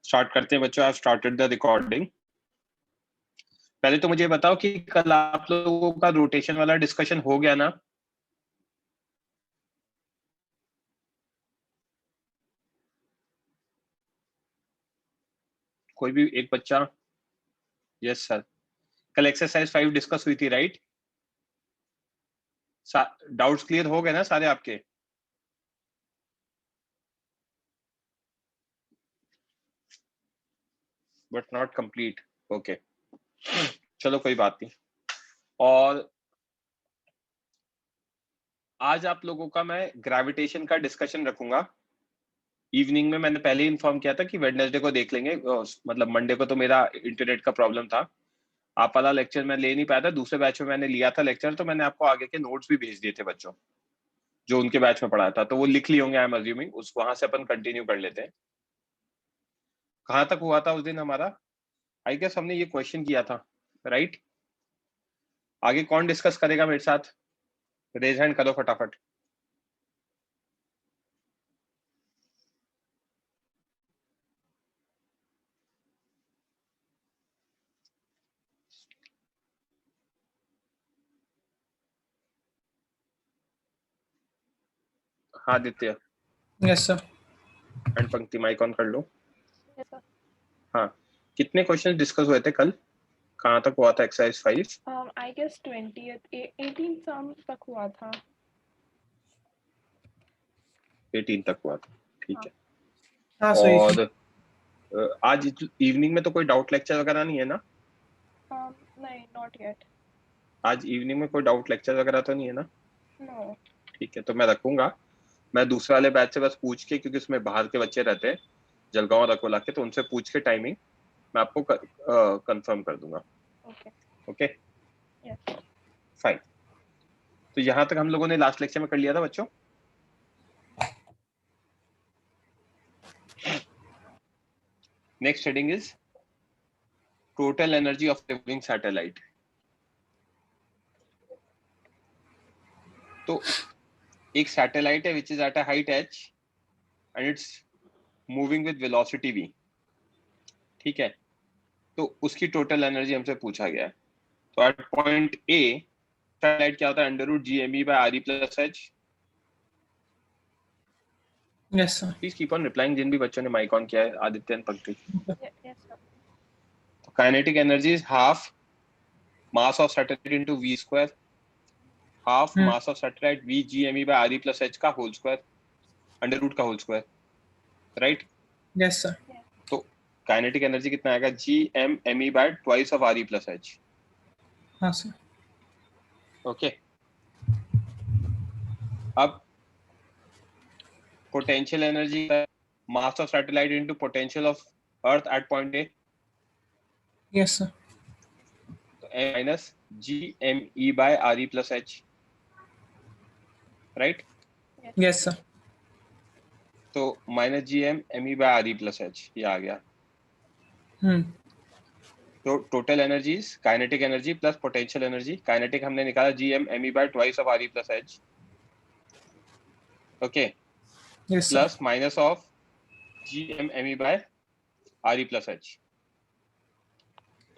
Start करते हैं बच्चों। I have started the recording. पहले तो मुझे बताओ कि कल आप लोगों का रोटेशन वाला डिस्कशन हो गया ना? कोई भी एक बच्चा? Yes sir. कल एक्सरसाइज 5 डिस्कस हुई थी, राइट? डाउट्स क्लियर हो गए ना सारे आपके? But not complete. ओके, चलो कोई बात नहीं। और आज आप लोगों का मैं ग्रेविटेशन का डिस्कशन रखूंगा इवनिंग में। मैंने पहले ही इन्फॉर्म किया था कि वेडनेसडे को देख लेंगे, मतलब मंडे को तो मेरा इंटरनेट का प्रॉब्लम था। आप वाला लेक्चर मैं ले नहीं पाया था, दूसरे बैच में मैंने लिया था लेक्चर, तो मैंने आपको आगे के नोट्स भी भेज दिए थे बच्चों जो उनके बैच में पढ़ाया था, तो वो लिख लिए होंगे आई एम अज्यूमिंग। उस वहां से अपन कंटिन्यू कर लेते हैं। कहाँ तक हुआ था उस दिन हमारा? आई गेस हमने ये क्वेश्चन किया था, राइट? आगे कौन डिस्कस करेगा मेरे साथ? रेज हैंड करो फटाफट। हाँ Aditya. Yes sir. And Pankti mike on कर लो। Yes, sir. हाँ, कितने क्वेश्चन डिस्कस हुए थे कल? कहाँ तक हुआ था exercise 5? I guess 20th, 18th sum तक हुआ था। 18 तक हुआ था, ठीक है। हाँ सही। और आज इवनिंग में तो कोई डाउट लेक्चर वगैरह नहीं है ना? नहीं, not yet. आज इवनिंग में कोई डाउट लेक्चर वगैरह तो नहीं है ना? No. ठीक है, तो मैं रखूंगा। मैं दूसरे वाले बैच से बस पूछ के, क्योंकि उसमें बाहर के बच्चे रहते हैं जलगांव और अकोला के, तो उनसे पूछ के टाइमिंग मैं आपको कंफर्म कर दूंगा। Okay. Okay Yes. फाइन। तो यहाँ तक हम लोगों ने लास्ट लेक्चर में कर लिया था बच्चों। Next heading is total energy of living satellite. तो एक सैटेलाइट है which is at a height h and it's moving with velocity v, ठीक है? तो उसकी टोटल एनर्जी हमसे पूछा गया है। तो एट पॉइंट ए सैटेलाइट क्या होता है? Under root G M E by R E plus H. Yes sir. Please keep on replying जिन भी बच्चों ने माइक ऑन किया है, Aditya and Pankaj. Yes, sir. तो kinetic energy is half mass of satellite into v square, half mass of satellite v G M E by R E plus H का whole square, under root का whole square, right? Yes sir. तो kinetic energy कितना आएगा? G M M E by twice of R E plus H. हाँ sir. Okay, अब potential energy mass of satellite into potential of earth at point A. Yes sir. तो m minus G M E by R E plus H, right? Yes sir. तो minus G M M E by R E plus H ये आ गया। तो total energy kinetic energy plus potential energy. Kinetic हमने निकाला G M M E by twice of R E plus H, okay, yes sir. Plus minus of G M M E by R E plus H.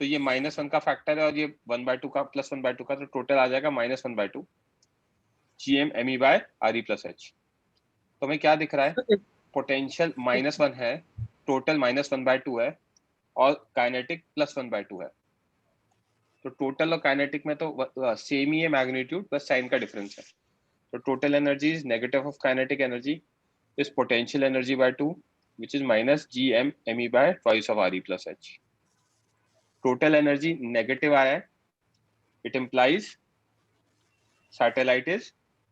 तो ये -1 का factor है और ये 1/2 का plus 1/2 का, तो टोटल आ जाएगा -1/2 G M M E by R E plus H. तो हमें क्या दिख रहा है? पोटेंशियल -1 है, टोटल -1/2 है, और काइनेटिक +1/2 है। तो टोटल और काइनेटिक में तो सेम ही है मैग्नीट्यूड, बस साइन का डिफरेंस है। तो total energy is negative of kinetic energy is potential energy by 2 which is minus gm me by twice of re plus h. Total energy negative आया है, it implies satellite is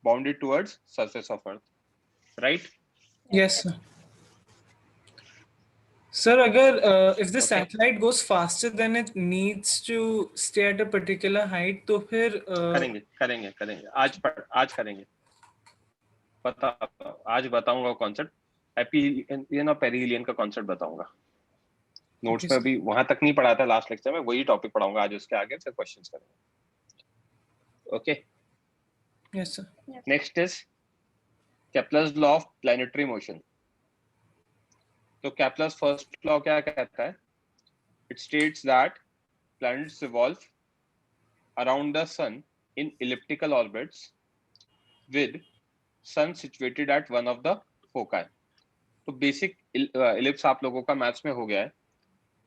bounded towards surface of earth, right? Yes sir. Sir अगर if the Okay. satellite goes faster than it needs to stay at a particular height तो फिर करेंगे आज करेंगे। आज बताऊंगा कॉन्सेप्ट एपीलियन और पेरिहिलियन का कॉन्सेप्ट बताऊंगा। नोट्स में अभी वहां तक नहीं पढ़ा था लास्ट लेक्चर में, वही टॉपिक पढ़ाऊंगा आज, उसके आगे फिर क्वेश्चंस करेंगे। Okay, yes sir. Next is Kepler's law of planetary motion. तो Kepler's first law क्या कहता है? It states that planets revolve around the sun in elliptical orbits with sun situated at one of the foci. तो basic ellipse आप लोगों का maths में हो गया है.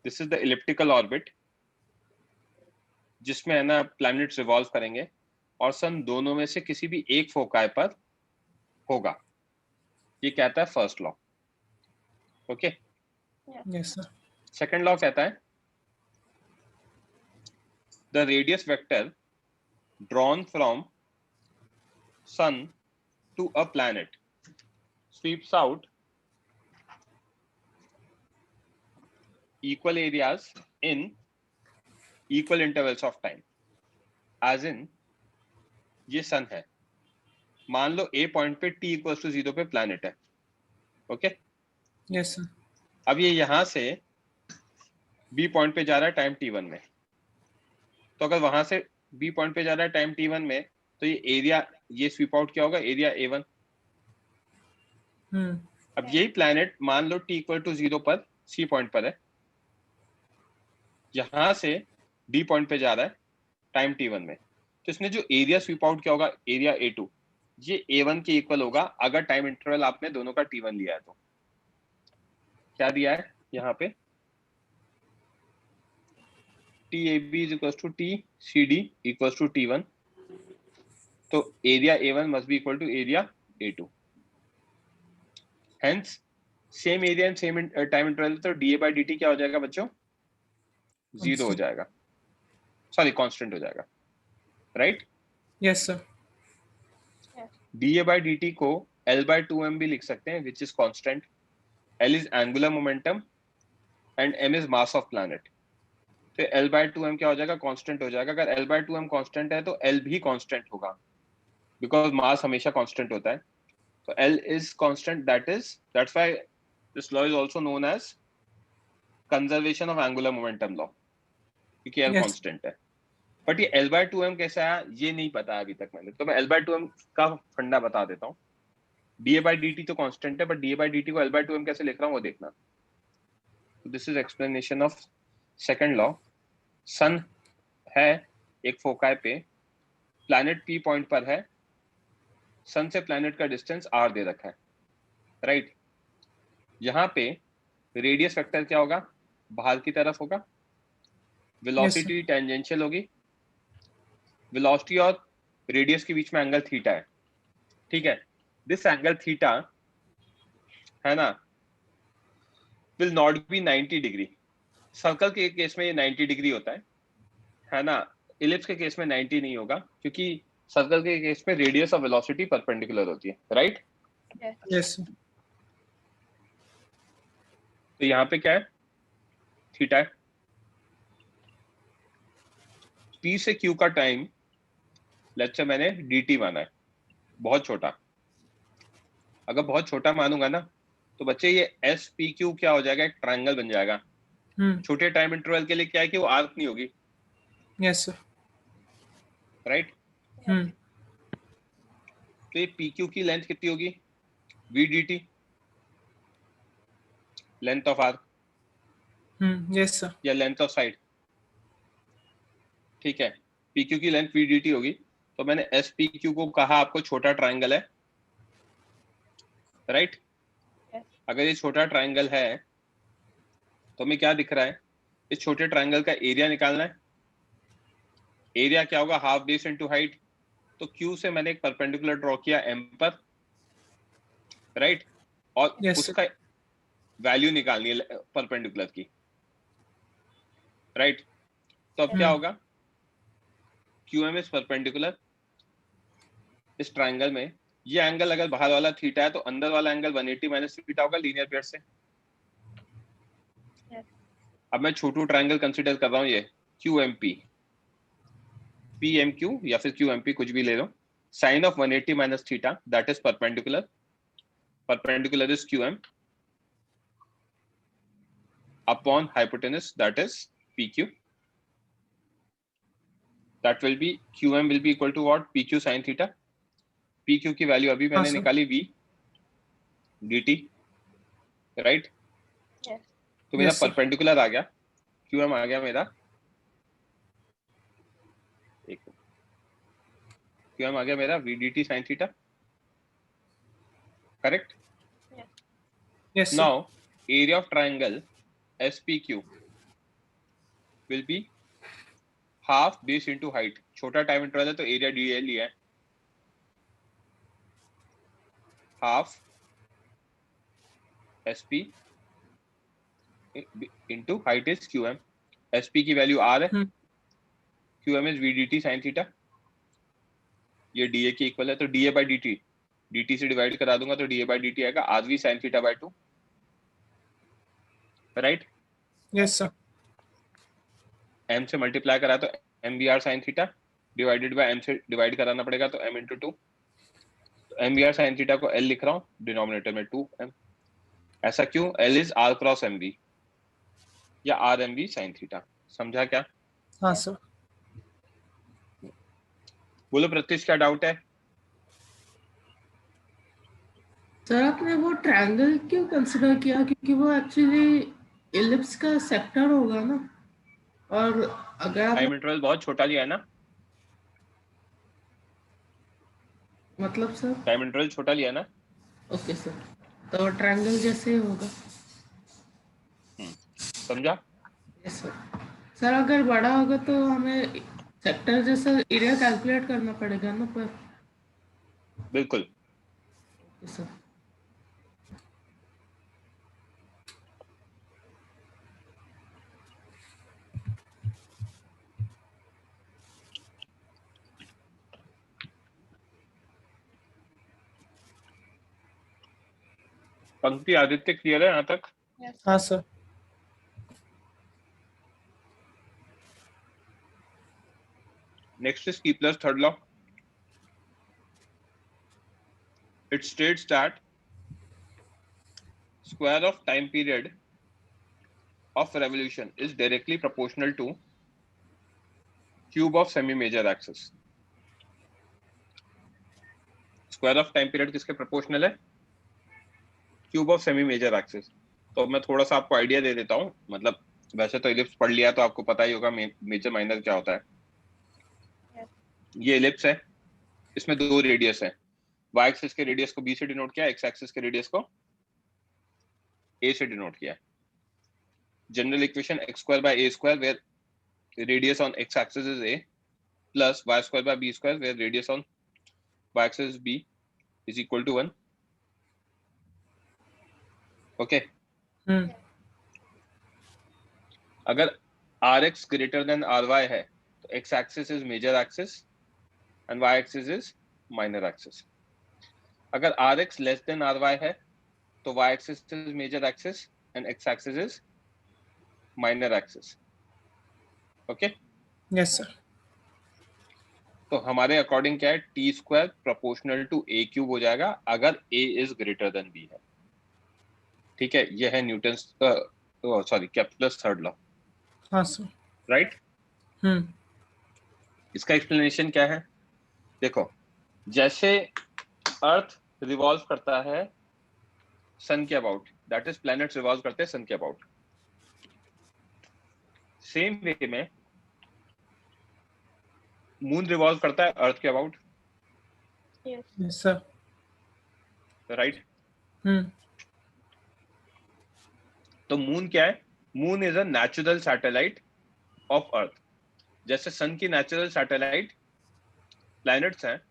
This is the elliptical orbit जिसमें है ना प्लैनेट्स रिवॉल्व करेंगे और सन दोनों में से किसी भी एक फोकाई पर होगा. ये कहता है first law. Okay. Yes, sir. Second law कहता है the radius vector drawn from sun to a planet sweeps out equal areas in equal intervals of time. As in, ये सन है. मान लो A पॉइंट पे t इक्वल्स टू 0 पे planet है. Okay. Yes, sir. अब ये यहां से B पॉइंट पे जा रहा है टाइम t1 में. तो अगर वहां से B पॉइंट पे जा रहा है टाइम t1 में तो ये एरिया ये स्वीप आउट क्या होगा? Area A1. अब यही प्लैनेट मान लो t इक्वल टू 0 पर C पॉइंट पर है. यहां से D पॉइंट पे जा रहा है टाइम t1 में. तो इसने जो एरिया स्वीप आउट क्या होगा? Area A2. ये A1 के इक्वल होगा अगर टाइम इंटरवल आपने दोनों का t1 लिया है. तो क्या दिया है यहाँ पे? TAB is equals to TCD equals to T1. तो area A1 must be equal to area A2. Hence same area and same time interval तो DA by DT क्या हो जाएगा बच्चों? 0 हो जाएगा. सॉरी कांस्टेंट हो जाएगा. Right. Yes, sir. DA by DT को L by 2m भी लिख सकते हैं which is constant. L is angular momentum and m is mass of planet. तो L by 2m क्या हो जाएगा? कांस्टेंट हो जाएगा. अगर L by 2m कांस्टेंट है तो L भी कांस्टेंट होगा बिकॉज मास हमेशा कांस्टेंट होता है. तो L is constant. That's why this law is also known as conservation of angular momentum law क्योंकि L Yes. कांस्टेंट है. बट ये L by 2m कैसा है ये नहीं पता अभी तक मैंने. तो मैं L by 2m का फंडा बता देता हूँ. DA by DT तो कांस्टेंट है बट DA by DT को L by 2m कैसे लिख रहा हूँ वो देखना. This is explanation of second law. Sun है एक फोकाई पे, प्लैनेट P पॉइंट पर है, सन से प्लैनेट का डिस्टेंस R दे रखा है. राइट. यहाँ पे रेडियस वेक्टर क्या होगा? बाहर की तरफ होगा. वेलोसिटी टेंजेंशियल होगी. वेलोसिटी और रेडियस के बीच में एंगल थीटा है. ठीक है. दिस एंगल थीटा है ना will not be 90 degree. Circle के केस में ये 90 डिग्री होता है ना. इलिप्स के केस में 90 नहीं होगा क्योंकि सर्कल के केस में रेडियस और वेलोसिटी परपेंडिकुलर होती है. राइट. Yes, sir. तो यहाँ पे क्या है? थीटा है. P से Q का टाइम लेट्स से मैंने dt माना है बहुत छोटा. अगर बहुत छोटा मानूंगा ना तो बच्चे ये SPQ क्या हो जाएगा? एक ट्रायंगल बन जाएगा. छोटे टाइम इंटरवल के लिए क्या है कि वो आर्क नहीं होगी. Yes, sir. राइट. तो ये PQ की लेंथ कितनी होगी? VDT length of arc Yes, sir. या लेंथ ऑफ साइड. ठीक है. PQ की लेंथ VDT होगी. तो मैंने SPQ को कहा आपको छोटा ट्रायंगल है. राइट. अगर ये छोटा ट्रायंगल है तो हमें क्या दिख रहा है? इस छोटे ट्रायंगल का एरिया निकालना है. एरिया क्या होगा? Half base into height. तो Q से मैंने एक परपेंडिकुलर ड्रॉ किया M पर. राइट. और Yes, sir. उसका वैल्यू निकालनी है परपेंडिकुलर की. राइट. तो अब क्या होगा? QM is perpendicular. इस ट्रायंगल में ये एंगल अगर बाहर वाला थीटा है तो अंदर वाला एंगल 180 माइनस थीटा होगा लीनियर पेयर से. अब मैं छोटू ट्रायंगल कंसीडर कर रहा हूँ ये QMP, PMQ या फिर QMP कुछ भी ले लो. Sine of 180 minus theta that is perpendicular. Perpendicular is QM upon hypotenuse that is PQ. That will be QM will be equal to what? PQ sin theta. PQ की value अभी मैंने sir. निकाली V dt. Right. तो मेरा Yes, sir. Perpendicular आ गया, QM आ गया मेरा, एक QM आ गया मेरा VDT sin theta, correct? Yes, sir. Now area of triangle SPQ will be half base into height. छोटा टाइम इंटरवल है तो एरिया DL ही है, half SP into height is QM. SP की वैल्यू R है, QM is VDT sin theta, ये DA के equal है, तो DA by DT, DT से डिवाइड करा दूंगा तो DA by DT आएगा RV sin theta by 2, right? Yes, sir. M से मल्टीप्लाई करा तो MVR sin theta divided by M से डिवाइड कराना पड़ेगा तो M into 2, तो MVR sin थीटा को L लिख रहा हूँ, डिनोमिनेटर में 2M, ऐसा क्यों? L is R cross MV या RMV sin थीटा, समझा क्या? हाँ सर. बोलो प्रत्युष, क्या डाउट है? सर आपने वो ट्रायंगल क्यों कंसिडर किया, क्योंकि वो एक्चुअली इलिप्स का सेक्टर होगा ना, और अगर आप टाइम इंटरवल बहुत छोटा लिया है ना, मतलब सर. टाइम इंटरवल छोटा लिया है ना, ओके सर, तो ट्रायंगल जैसे ही होगा. समझा? Yes sir. सर अगर बड़ा होगा तो हमें सेक्टर जैसा एरिया कैलकुलेट करना पड़ेगा ना पर. बिल्कुल. Okay sir. पंक्ति आदित्य क्लियर है यहाँ तक? हाँ sir. Next is Kepler's third law. It states that square of time period of revolution is directly proportional to cube of semi-major axis. Square of time period किसके proportional है? Cube of semi-major axis. तो मैं थोड़ा सा आपको idea दे देता हूँ, मतलब वैसे तो इलिप्स पढ़ लिया तो आपको पता ही होगा मेजर माइनर क्या होता है. ये इलिप्स है, इसमें दो रेडियस है, y एक्सिस के रेडियस को b से डिनोट किया, x एक्सिस के रेडियस को a से डिनोट किया. General equation x square by a square where radius on x axis is a plus y square by b square where radius on y axis is b is equal to 1. Okay. अगर rx greater than ry है तो x axis is major axis and y axis is minor axis. अगर rx less than ry है तो y axis is major axis and x axis is minor axis. Okay. Yes, sir. तो हमारे according क्या है, T square proportional to A cube हो जाएगा अगर A is greater than B है. ठीक है, ये है Newton sorry Kepler's third law. हाँ सर. राइट. इसका एक्सप्लेनेशन क्या है? देखो, जैसे अर्थ रिवॉल्व करता है सन के about, that is planets revolve करते हैं सन के अबाउट, सेम वे में मून रिवॉल्व करता है अर्थ के अबाउट. Yes, sir. राइट. तो मून क्या है? Moon is a natural satellite of earth. जैसे सन की नेचुरल सैटेलाइट प्लैनेट्स हैं,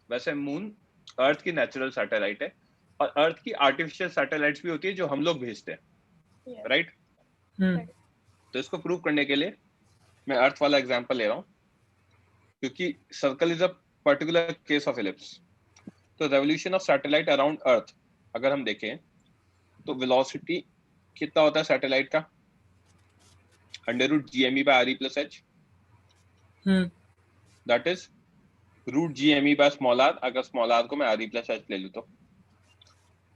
वैसे मून अर्थ की नेचुरल सैटेलाइट है, और अर्थ की आर्टिफिशियल सैटेलाइट्स भी होती है जो हम लोग भेजते हैं. राइट. तो इसको प्रूव करने के लिए मैं अर्थ वाला एग्जांपल ले रहा हूं, क्योंकि circle is a particular case of ellipse. तो रेवोल्यूशन ऑफ सैटेलाइट अराउंड अर्थ अगर हम देखें तो वेलोसिटी कितना होता है सैटेलाइट का? √GME/RE+H. That is √GME/r. अगर स्मॉल r को मैं RE+H ले लूं तो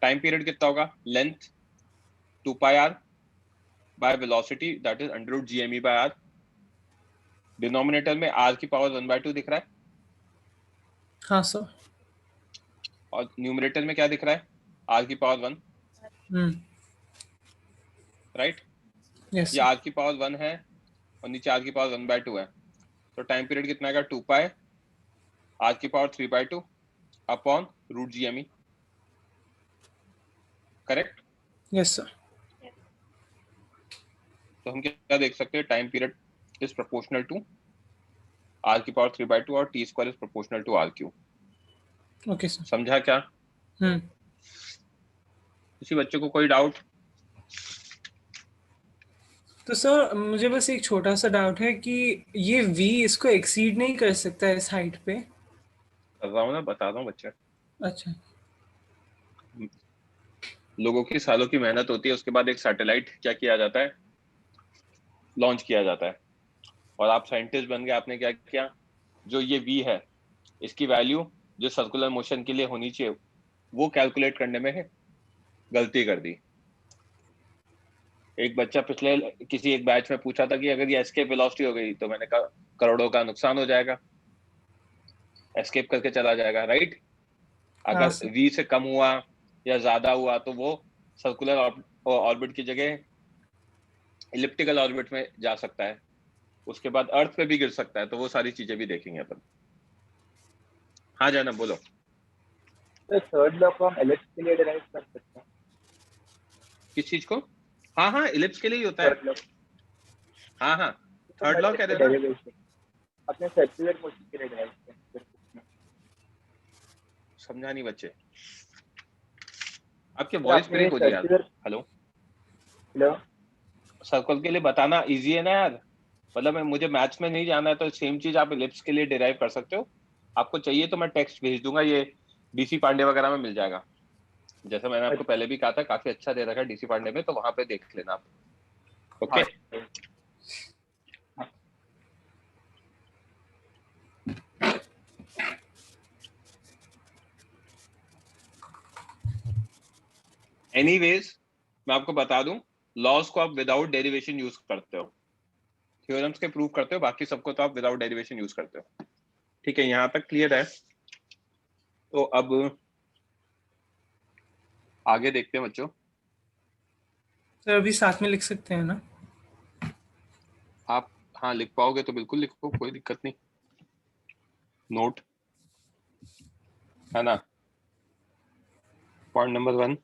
टाइम पीरियड कितना होगा? Length 2πr by velocity that is √GME/r. Denominator में r की पावर 1/2 दिख रहा है, हाँ सर. और न्यूमरेटर में क्या दिख रहा है? r की पावर 1. राइट. Yes, ये sir. r की पावर 1 है और नीचे r की पावर 1/2 है, तो टाइम पीरियड कितना आएगा 2 पाई r की power 3/2 upon root GME, correct? Yes, sir. तो हम क्या देख सकते हैं, time period is proportional to r की पावर 3/2 और t square is proportional to r³। Okay, sir. समझा क्या? किसी बच्चे को कोई डाउट? तो सर मुझे बस एक छोटा सा डाउट है कि ये v इसको एक्सीड नहीं कर सकता है इस हाइट पे? कर रहा हूँ ना, बता रहा हूँ बच्चे। अच्छा. लोगों की सालों की मेहनत होती है, उसके बाद एक सैटेलाइट क्या किया जाता है, लॉन्च किया जाता है, और आप साइंटिस्ट बन गए। आपने क्या किया, जो ये v है इसकी वैल्यू जो सर्कुलर मोशन के लिए होनी चाहिए वो कैलकुलेट करने में गलती कर दी। एक बच्चा पिछले किसी एक बैच में पूछा था कि अगर ये एस्केप वेलोसिटी हो गई, तो मैंने कहा करोड़ों का नुकसान हो जाएगा, एस्केप करके चला जाएगा, राइट? हाँ अगर सर. v से कम हुआ या ज्यादा हुआ तो वो सर्कुलर ऑर्बिट की जगह इलिप्टिकल ऑर्बिट में जा सकता है, उसके बाद अर्थ पे भी गिर सकता है, तो वो सारी चीजें भी देखेंगे अपन। हाँ जाना, बोलो। तो थर्ड लॉ को हम एलिप्स के लिए डिराइव कर सकते हैं। किस चीज को? हाँ हाँ, इलिप्स के लिए ही होता है। थर्ड लॉ हाँ हाँ, थर्ड लॉ कह रहे हो ना? डेरिवेशन अपने सर्कुलर मोशन के लिए डिराइव कर। समझा नहीं बच्चे, आपके वॉइस आपने ब्रेक हो रही है यार। सर्कुलर हेलो, हेलो सर्कल के लिए बताना इजी है ना यार, मतलब मुझे मैथ्स में नहीं जाना है तो सेम चीज आप इलिप्स के लिए डिराइव कर सकते हो। आपको चाहिए तो मैं टेक्स्ट भेज दूंगा, ये डीसी पांडे वगैरह में मिल जाएगा। जैसा मैंने आपको पहले भी कहा था, काफी अच्छा दे रखा है डीसी पांडे में, तो वहां पे देख लेना आप। ओके, एनीवेज मैं आपको बता दूं, लॉज को आप विदाउट डेरिवेशन यूज करते हो, थ्योरम्स के प्रूव करते हो, बाकी सबको तो आप विदाउट डेरिवेशन यूज करते हो। ठीक है, यहाँ तक क्लियर है? तो अब आगे देखते हैं बच्चों। सर अभी साथ में लिख सकते हैं ना? आप हाँ लिख पाओगे तो बिल्कुल लिखो, कोई दिक्कत नहीं। नोट है ना, पॉइंट नंबर 1,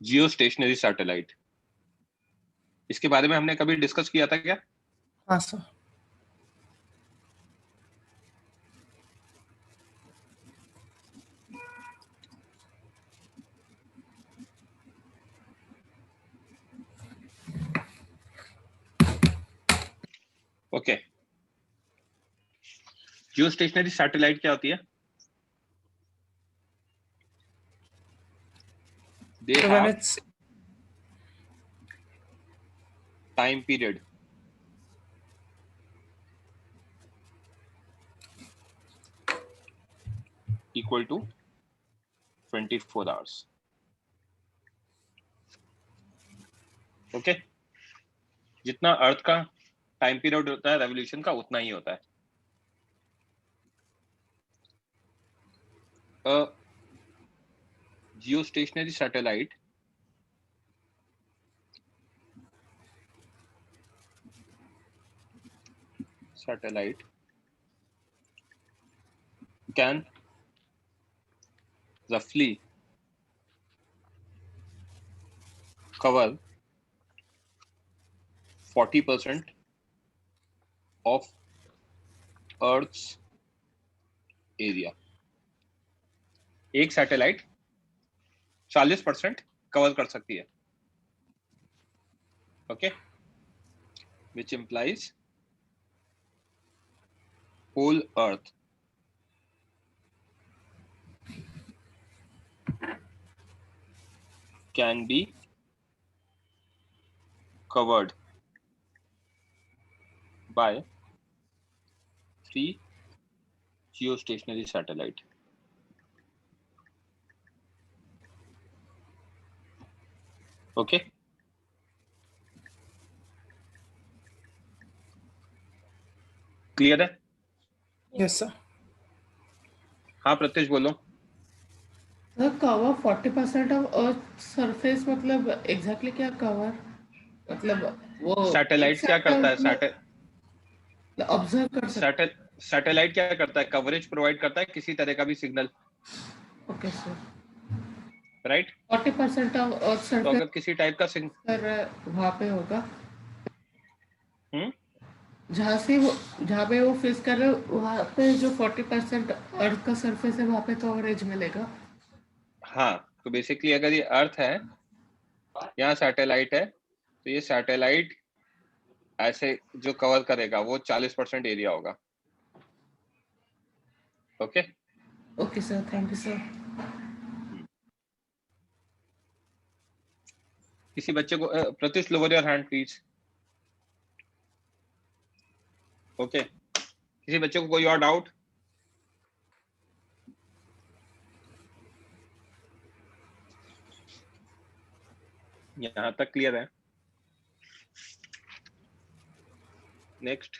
जियो स्टेशनरी सैटेलाइट। इसके बारे में हमने कभी डिस्कस किया था क्या? हाँ सर. ओके, जियो स्टेशनरी सैटेलाइट क्या होती है? They So when have it's time period equal to 24 hours. Okay, जितना अर्थ का टाइम पीरियड होता है रेवोल्यूशन का, उतना ही होता है। Geostationary satellite can roughly cover 40% of Earth's area. एक सैटेलाइट 40% कवर कर सकती है, okay, which implies whole Earth can be covered by 3 geostationary satellite. Okay, clear है? yes sir. हाँ प्रत्यक्ष बोलो। The cover 40% of Earth surface मतलब exactly क्या cover? मतलब वो एक सैटेलाइट क्या करता है? ऑब्जर्व कर सकते सैटेलाइट क्या करता है? कवरेज प्रोवाइड करता है किसी तरह का भी signal, okay sir right? 40% of earth तो सरफेस अगर किसी टाइप का सिग्नल, पर वहाँ पे होगा हम्म, जहाँ पे वो फेस कर रहे हो वहाँ पे जो 40% अर्थ का सरफेस है वहाँ पे कवरेज मिलेगा। हाँ, तो बेसिकली अगर ये अर्थ है, यहाँ सैटेलाइट है, तो ये सैटेलाइट ऐसे जो कवर करेगा वो 40% एरिया होगा। Okay, okay sir, thank you sir. किसी बच्चे को Pratyush lower your hand please. Okay, किसी बच्चे को कोई और डाउट? यहाँ तक क्लियर है? नेक्स्ट,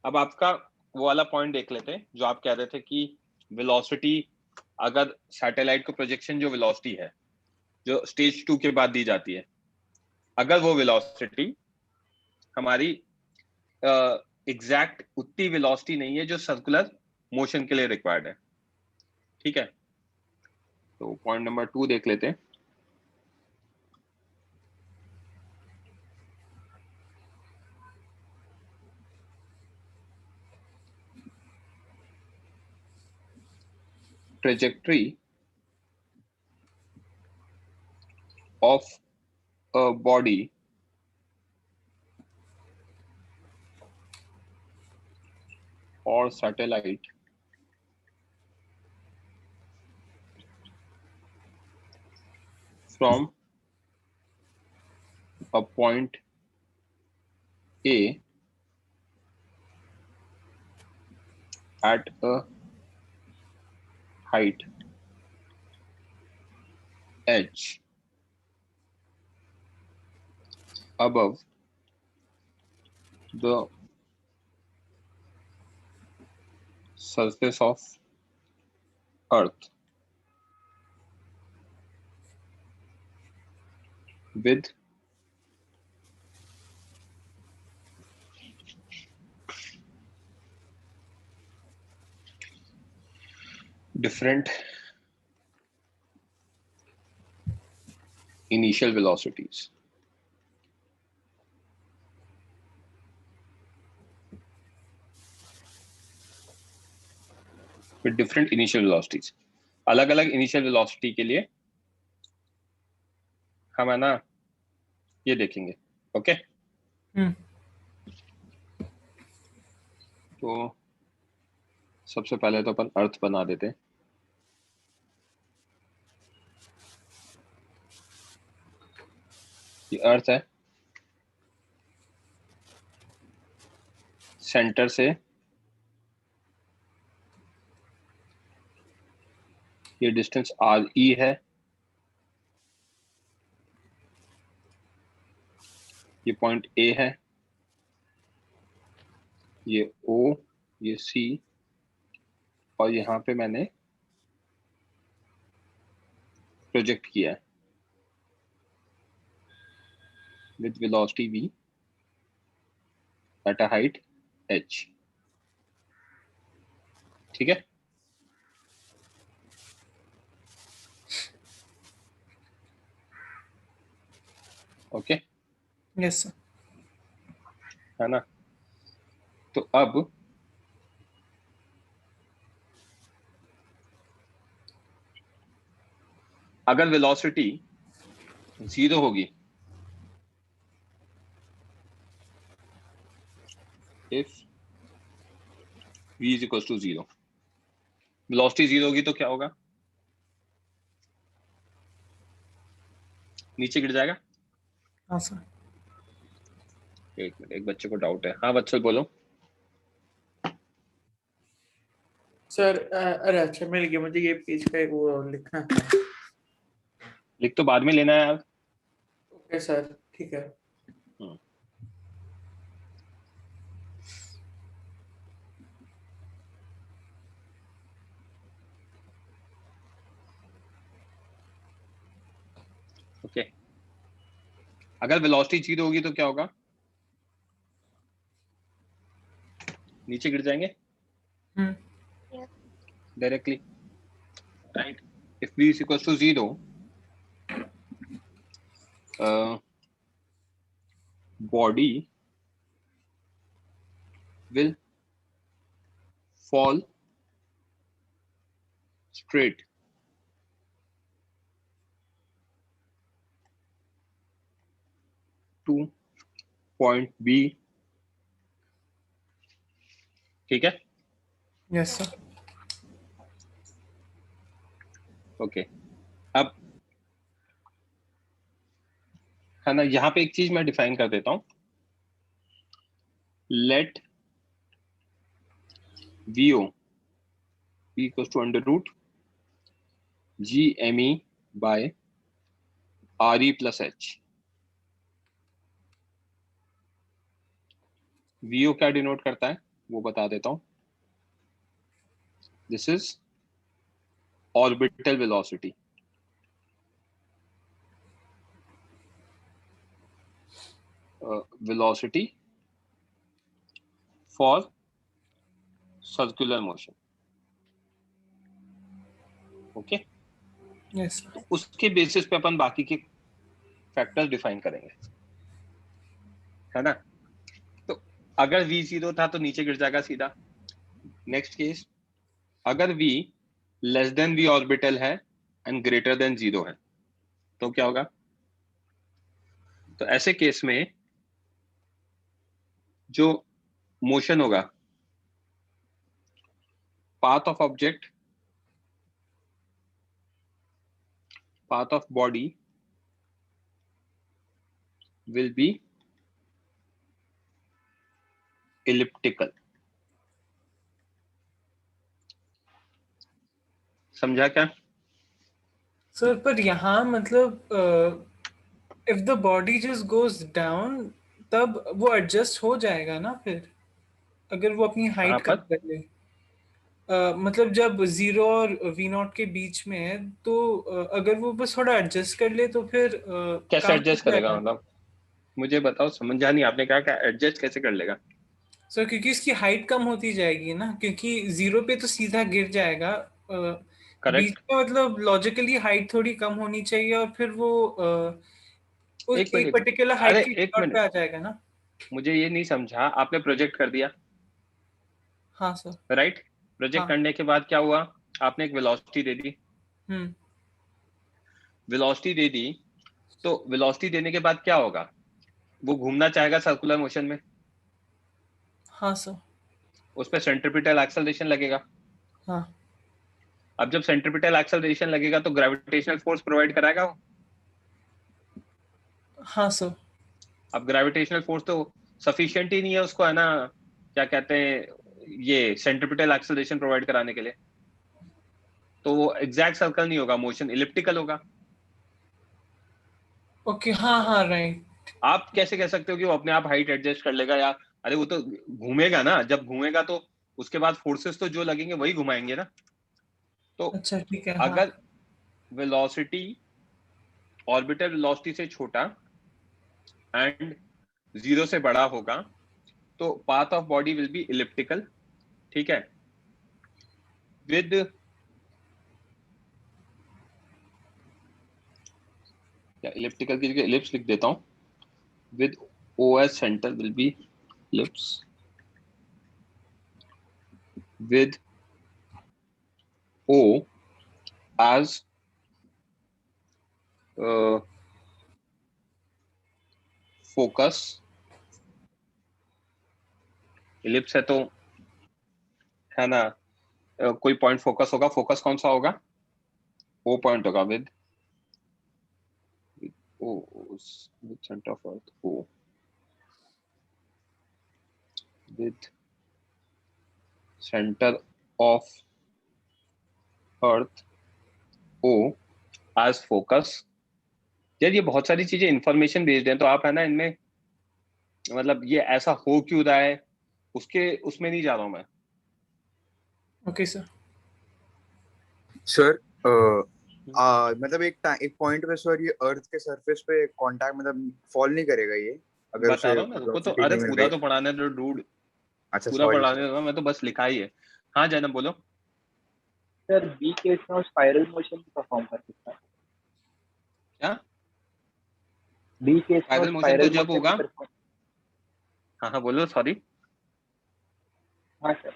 अब आपका वो वाला पॉइंट देख लेते हैं जो आप कह रहे थे कि वेलोसिटी, अगर सैटेलाइट को प्रोजेक्शन जो वेलोसिटी है जो स्टेज 2 के बाद दी जाती है, अगर वो वेलोसिटी हमारी एग्जैक्ट उतनी वेलोसिटी नहीं है जो सर्कुलर मोशन के लिए रिक्वायर्ड है, ठीक है? तो पॉइंट नंबर 2 देख लेते हैं। trajectory of a body or satellite from a point A at a height h above the surface of Earth with different initial velocities. With different initial velocities. अलग अलग इनिशियल वेलोसिटी के लिए हम है ना ये देखेंगे। ओके, तो सबसे पहले तो अपन अर्थ बना देते हैं। ये अर्थ है, सेंटर से ये डिस्टेंस आर ई है, ये पॉइंट ए है, ये ओ, ये सी, और यहाँ पे मैंने प्रोजेक्ट किया है with velocity v at a height h। ठीक है, ओके, यस सर। है ना? तो अब अगर वेलोसिटी 0 होगी, if v is equal to 0, velocity 0 होगी तो क्या होगा? नीचे गिर जाएगा। हाँ सर। एक मिनट, एक बच्चे को डाउट है। हाँ बच्चे बोलो। सर अरे अच्छा मिल गया मुझे, ये पेज का एक वो लिखना है। लिख तो बाद में लेना है यार। ओके सर, ठीक है। अगर वेलोसिटी 0 होगी तो क्या होगा? नीचे गिर जाएंगे directly, right? If v is equals to 0, body will fall straight to point B. ठीक है? Yes sir. ओके अब है ना, यहाँ पे एक चीज मैं डिफाइन कर देता हूं। Let VO P equals to under root GME by RE plus H। VO क्या डिनोट करता है वो बता देता हूं। This is orbital velocity. Velocity for circular motion. Okay, yes sir. उसके बेसिस पे अपन बाकी के फैक्टर्स डिफाइन करेंगे, है ना? तो अगर v 0 था तो नीचे गिर जाएगा सीधा। नेक्स्ट केस, अगर v less than v orbital है एंड ग्रेटर देन 0 है तो क्या होगा? तो ऐसे केस में जो मोशन होगा, path of object, path of body will be elliptical। समझा क्या? सर पर यहाँ मतलब if the body just goes down तब वो एडजस्ट हो जाएगा ना फिर, अगर वो अपनी कहाँ हाइट पर? कम कर ले। मतलब जब 0 और V0 के बीच में है तो अगर वो बस थोड़ा एडजस्ट कर ले तो फिर कैसे काम एडजस्ट हो करेगा? जाएगा। मतलब मुझे बताओ, समझा नहीं। आपने कहा क्या एडजस्ट कैसे कर लेगा? सर क्योंकि इसकी हाइट कम होती जाएगी ना, क्योंकि 0 पे तो सीधा गिर जाएगा। बीच करेक्ट। में मतलब लॉजिकली हाइट थोड़ी कम होनी चाहिए और फिर वो उस एक एक मिनट, पर्टिकुलर अरे हाइट की एक डॉट पे मिनट, आ जाएगा ना। मुझे ये नहीं समझा। आपने प्रोजेक्ट कर दिया, हाँ सर। राइट? प्रोजेक्ट हाँ। करने के बाद क्या हुआ? आपने एक वेलोसिटी दे दी। हम्म। वेलोसिटी दे दी तो वेलोसिटी देने के बाद क्या होगा? वो घूमना चाहेगा सर्कुलर मोशन में, हाँ सर। उस पर सेंट्रीपिटल एक्सेलरेशन लगेगा। हाँ। अब जब सेंट्रीपिटल एक्सेलरेशन लगेगा तो ग्रेविटेशनल फोर्स प्रोवाइड कराएगा वो। हाँ सर। अब ग्रेविटेशनल फोर्स तो सफिशिएंट ही नहीं है उसको, है ना, क्या कहते हैं, ये सेंट्रीपिटल एक्सेलरेशन प्रोवाइड कराने के लिए। तो वो एग्जैक्ट सर्कल नहीं होगा, मोशन इलिप्टिकल होगा। ओके। हाँ हाँ राइट। आप कैसे कह सकते हो कि वो अपने आप हाइट एडजस्ट कर लेगा? या अरे वो तो घूमेगा ना, जब घूमेगा तो उसके बाद फोर्सेस तो जो लगेंगे वही घुमाएंगे ना। तो अच्छा ठीक है। हाँ। अगर वेलोसिटी ऑर्बिटल वेलोसिटी से छोटा एंड 0 से बड़ा होगा तो path of body will B elliptical. ठीक है? विद या इलिप्टिकल की जगह इलिप्स लिख देता हूं। With OS centre will be ellipse with O as focus। Ellipse है तो, है ना, कोई पॉइंट फोकस होगा। फोकस कौन सा होगा? O पॉइंट होगा। With O with center of earth O with center of earth O as focus। यार ये बहुत सारी चीजें इंफॉर्मेशन भेज दें तो आप, है ना, इनमें मतलब ये ऐसा हो क्यों रहा है उसमें नहीं जा रहा हूं मैं। Okay sir. सर मतलब एक पॉइंट पे सर ये अर्थ के सरफेस पे कांटेक्ट मतलब फॉल नहीं करेगा ये अगर बता रहा हूँ ना रुको, तो velocity अरे नहीं मिल पूरा रही। तो पढ़ाने दो डूड, अच्छा पूरा सॉरी पढ़ाने दो, मैं तो बस लिखा ही है। हाँ जैनब बोलो। सर बी केस में स्पाइरल मोशन परफॉर्म कर सकता है। क्या? बी केस में स्पाइरल मोशन तो स्पाइरल जब होगा, मोशन। हाँ हाँ बोलो, सॉरी हाँ सर,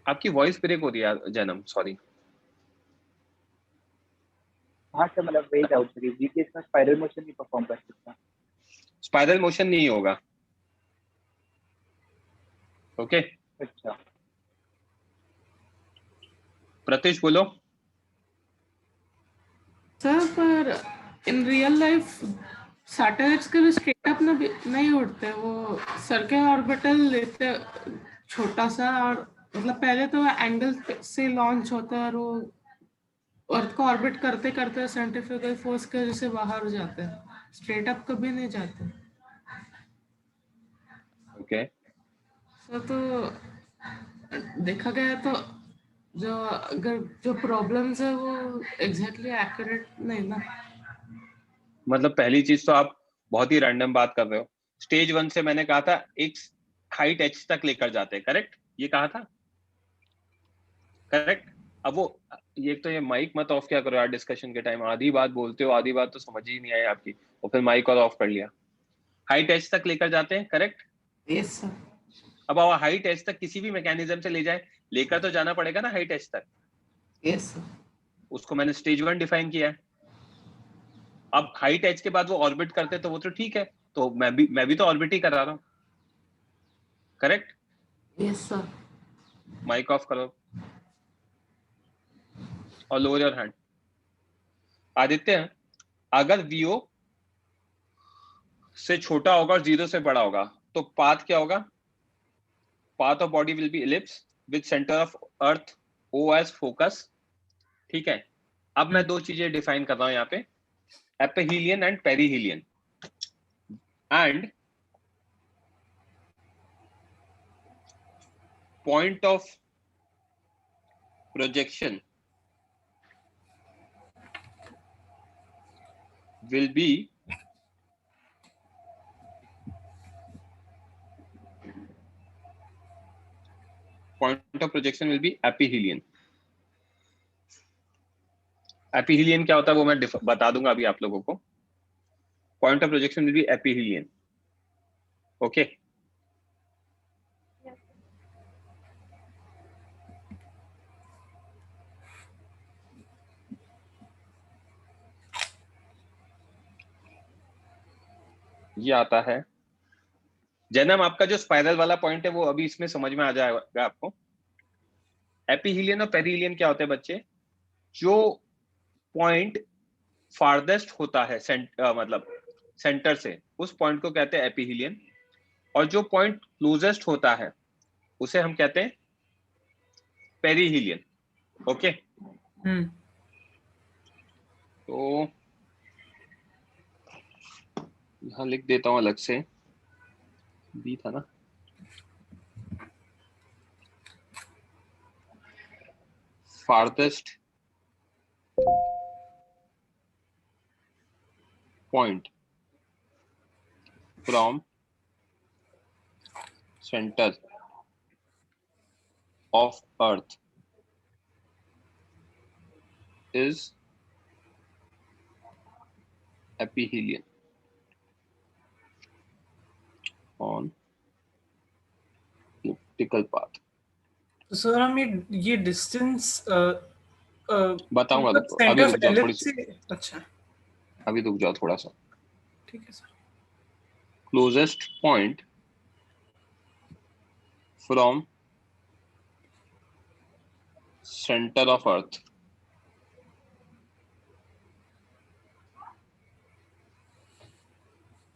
आपकी वॉइस ब्रेक हो रही है जैनब, सॉरी। हाँ सर, मतलब वही डाउट थी, बी केस में स्पाइरल मोशन नहीं परफॉर्म कर सकता। स्पाइरल मोशन नहीं होगा, ओके। अच्छा, प्रतीश बोलो। सर पर इन रियल लाइफ सैटेलाइट्स के भी स्ट्रेट अप नहीं उड़ते, वो सर्कल ऑर्बिटल लेते छोटा सा, और मतलब पहले तो एंगल से लॉन्च होता है और वो अर्थ को ऑर्बिट करते करते सेंट्रीफ्यूगल फोर्स के वजह से बाहर हो जाते हैं, स्ट्रेट अप कभी नहीं जाते। ओके सर तो देखा गया तो जो प्रॉब्लम्स है वो एग्जैक्टली एक्यूरेट नहीं ना। मतलब पहली चीज तो आप बहुत ही रैंडम बात कर रहे हो। स्टेज 1 से मैंने कहा था एक हाइट h तक लेकर जाते हैं, करेक्ट? ये कहा था, करेक्ट। अब वो ये तो ये माइक मत ऑफ क्या करो यार, डिस्कशन के टाइम आधी बात बोलते हो, आधी बात तो समझ ही नहीं आई आपकी, और फिर माइक और ऑफ कर लिया। हाइट h तक लेकर जाते हैं, करेक्ट। Yes sir. अब आप हाइट h तक किसी भी मैकेनिज्म से ले जाए, लेकर तो जाना पड़ेगा ना हाइट h तक। Yes sir. उसको मैंने स्टेज 1 डिफाइन किया है। अब हाइट h के बाद वो ऑर्बिट करते तो वो तो ठीक है, तो मैं भी तो ऑर्बिट ही करा रहा हूँ, correct. Yes sir. Mike off करो और लोअर योर हैंड। आदित्य, अगर वीओ से छोटा होगा और 0 से बड़ा होगा तो पाथ क्या होगा? Path of body will be ellipse with centre of earth O as focus, ठीक है। अब मैं दो चीजें डिफाइन कर रहा हूं यहाँ पे, aphelion and perihelion. And point of projection will be aphelion. Aphelion क्या होता है वो मैं बता दूंगा अभी आप लोगों को। Point of projection will be aphelion, okay. ये आता है जैनम, आपका जो स्पाइरल वाला पॉइंट है वो अभी इसमें समझ में आ जाएगा आपको। एपिहीलियन और पेरिहीलियन क्या होते हैं बच्चे? जो पॉइंट फारदेस्ट होता है मतलब सेंटर से, उस पॉइंट को कहते हैं एपिहीलियन, और जो पॉइंट क्लोजेस्ट होता है उसे हम कहते हैं पेरिहीलियन, ओके। तो यहां लिख देता हूं अलग से, बी था ना, farthest point from center of earth is एपिहीलियन on elliptical path। तो सर हम ये डिस्टेंस बताऊंगा, मतलब अभी सेंटर रुक ऑफ जाओ थोड़ी एलिप्स सी, से। अच्छा अभी रुक जाओ थोड़ा सा। ठीक है sir. Closest point from center of earth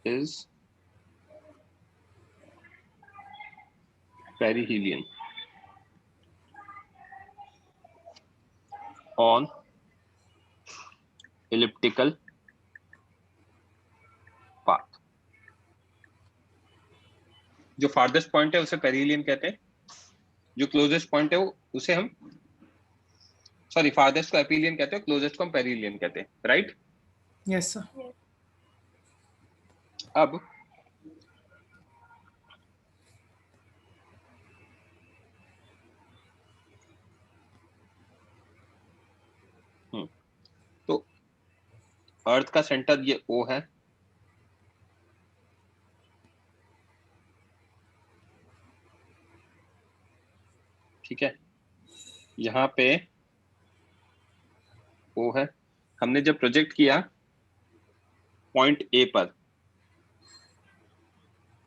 is perihelion on elliptical path। जो फारदेस्ट पॉइंट है उसे पेरिहीलियन कहते हैं, जो क्लोजेस्ट पॉइंट है उसे हम सॉरी फारदेस्ट को एपीलियन कहते हैं, क्लोजेस्ट को हम पेरिहिलियन कहते हैं, राइट? Yes sir. अब तो अर्थ का सेंटर ये O है, ठीक है, यहाँ पे O है। हमने जब प्रोजेक्ट किया पॉइंट A पर,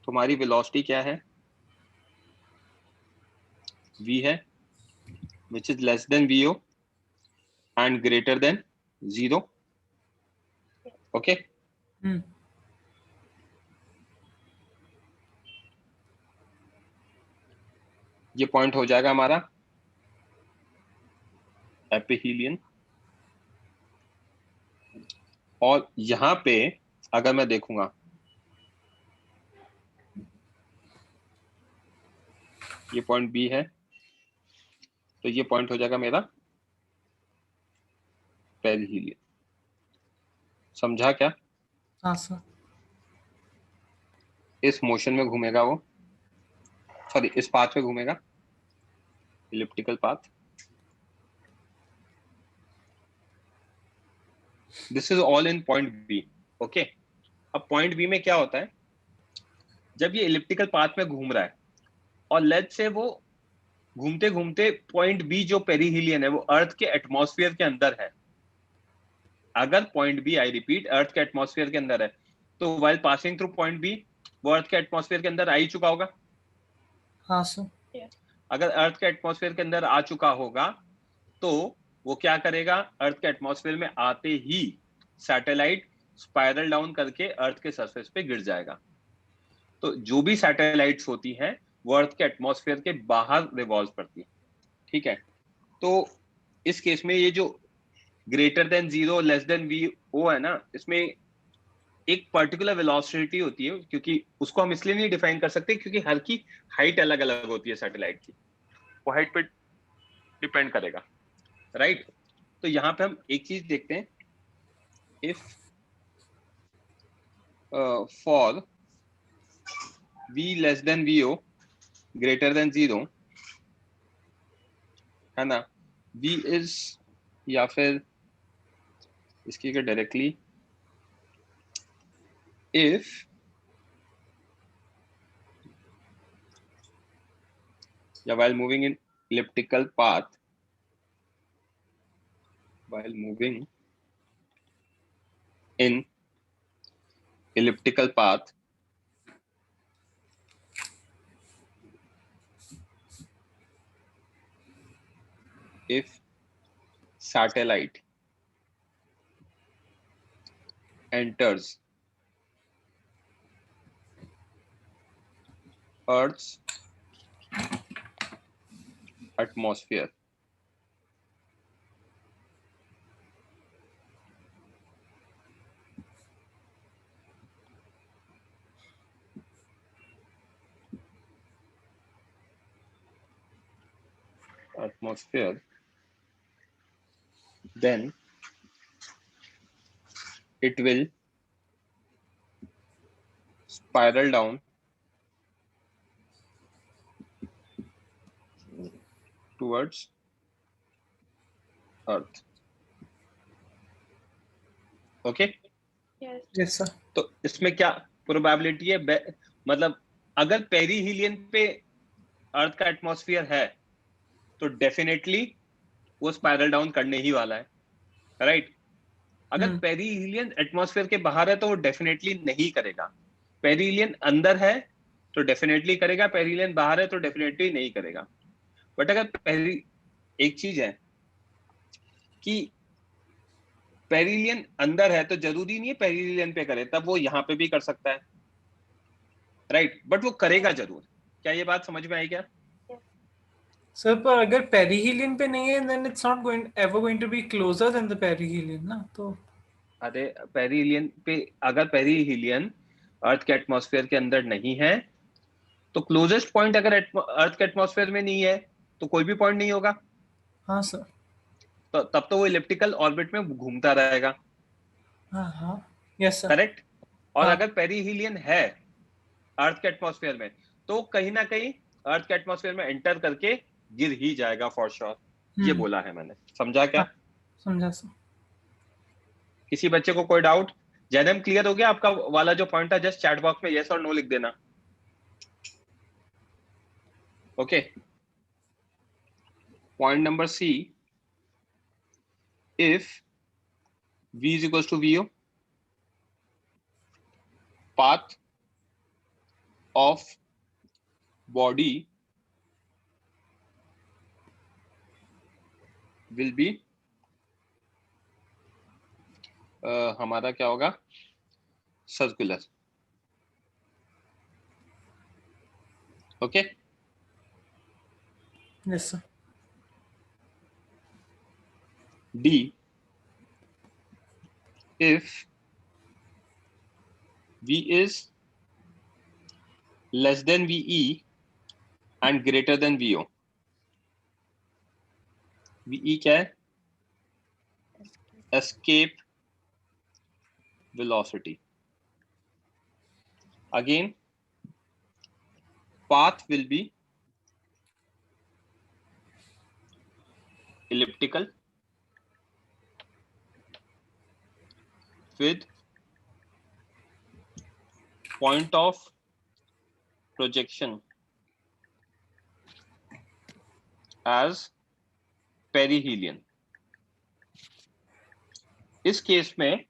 तुम्हारी वेलोसिटी क्या है? V है, which is less than VO and greater than 0. Okay? ये पॉइंट हो जाएगा हमारा एपिहीलियन। और यहां पे अगर मैं देखूंगा ये पॉइंट बी है, तो ये पॉइंट हो जाएगा मेरा पेरिहीलियन। समझा क्या? हाँ सर। इस मोशन में घूमेगा वो, सॉरी इस पाथ में घूमेगा, elliptical path. This is all in point B. Okay, अब पॉइंट बी में क्या होता है, जब ये इलिप्टिकल पाथ में घूम रहा है और लेट्स से वो घूमते घूमते पॉइंट बी जो पेरिहीलियन है वो अर्थ के एटमॉस्फेयर के अंदर है। अगर point B, I repeat, earth के एटमॉस्फेयर के अंदर है, तो while passing through point B वो अर्थ के एटमॉस्फेयर के अंदर आ ही चुका होगा। हाँ सर। अगर अर्थ के एटमॉस्फेयर के अंदर आ चुका होगा तो वो क्या करेगा, अर्थ के एटमॉस्फेयर में आते ही सैटेलाइट स्पाइरल डाउन करके अर्थ के सरफेस पे गिर जाएगा। तो जो भी सैटेलाइट्स होती हैं वो अर्थ के एटमॉस्फेयर के बाहर रिवॉल्व करती है, ठीक है। तो इस केस में ये जो greater than 0 less than VO है ना, इसमें एक पर्टिकुलर वेलोसिटी होती है, क्योंकि उसको हम इसलिए नहीं डिफाइन कर सकते क्योंकि हर की हाइट अलग अलग होती है सैटेलाइट की, वो हाइट पे डिपेंड करेगा, राइट। तो यहाँ पे हम एक चीज देखते हैं, if for V less than VO greater than 0 है ना, V इज, या फिर इसकी क्या directly, if yeah, while moving in elliptical path, while moving in elliptical path, if satellite enters Earth's atmosphere, then it will spiral down towards Earth. Okay Yes. Yes sir. तो इसमें क्या probability है, मतलब अगर पेरिहीलियन पे अर्थ का atmosphere है तो डेफिनेटली वो स्पाइरल डाउन करने ही वाला है, राइट। अगर पेरिहीलियन एटमॉस्फेयर के बाहर है तो वो डेफिनेटली नहीं करेगा। पेरिहीलियन अंदर है तो डेफिनेटली करेगा, पेरिहीलियन बाहर है तो डेफिनेटली नहीं करेगा। बट अगर एक चीज है कि पेरिहीलियन अंदर है तो जरूरी नहीं है पेरिहीलियन पे करे, तब वो यहाँ पे भी कर सकता है, राइट, बट वो करेगा जरूर। क्या ये बात समझ में आई क्या? सर पर अगर पेरिहीलियन पे नहीं है then it's not going ever going to be closer than the perihelion ना, तो अरे पेरिहीलियन पे, अगर पेरिहीलियन अर्थ के एटमॉस्फेयर के अंदर नहीं है तो क्लोजेस्ट पॉइंट अगर अर्थ के एटमॉस्फेयर में नहीं है तो कोई भी पॉइंट नहीं होगा। हाँ सर। तो तब तो वो इलिप्टिकल ऑर्बिट में घूमता रहेगा, हाँ, यस सर। करेक्ट। और हाँ। अगर पेरीहीलियन है अर्थ के एटमॉस्फेयर में, तो कहीं ना कहीं अर्थ के एटमॉस्फेयर में एंटर करके गिर ही जाएगा फॉर श्योर। ये बोला है मैंने, समझा क्या? हाँ, समझा सर। किसी बच्चे को कोई डाउट? जैनम क्लियर हो गया आपका वाला जो पॉइंट था? जस्ट चैट बॉक्स में यस और नो लिख देना। Okay, point number C, if v is equals to vo, path of body will be हमारा क्या होगा? Circular. Okay, yes sir. D, if V is less than VE and greater than VO। VE क्या है? Escape velocity। Again, path will be elliptical with point of projection as perihelion। इस case में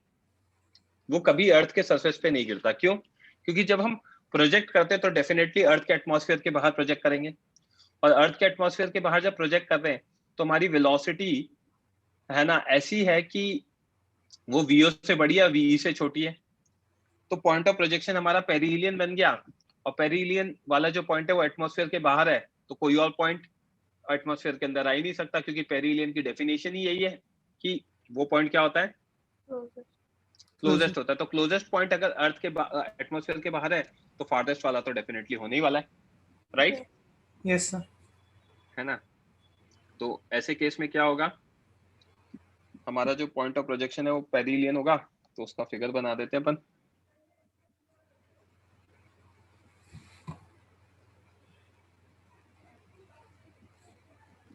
वो कभी अर्थ के सरफेस पे नहीं गिरता। क्यों? क्योंकि जब हम प्रोजेक्ट करते हैं तो डेफिनेटली अर्थ के एटमॉस्फेयर के बाहर प्रोजेक्ट करेंगे, और अर्थ के एटमॉस्फेयर के बाहर जब प्रोजेक्ट कर रहे हैं तो हमारी वेलोसिटी है ना ऐसी है कि वो वीओ से बड़ी है, वीई से छोटी है। तो पॉइंट ऑफ प्रोजेक्शन हमारा पेरीहिलियन बन गया, और पेरीहिलियन वाला जो पॉइंट है वो एटमॉस्फेयर के बाहर है, तो कोई और पॉइंट एटमॉस्फेयर के अंदर आ ही नहीं सकता, क्योंकि पेरीहिलियन की डेफिनेशन ही यही है कि वो पॉइंट क्या होता है? क्लोजेस्ट होता है। तो क्लोजेस्ट पॉइंट अगर अर्थ के एटमॉस्फेयर के बाहर है तो फारदेस्ट वाला तो डेफिनेटली होने ही वाला है, राइट? Yes sir. है ना? तो ऐसे केस में क्या होगा? हमारा जो पॉइंट ऑफ प्रोजेक्शन है वो पेरीहिलियन होगा, तो उसका फिगर बना देते हैं अपन।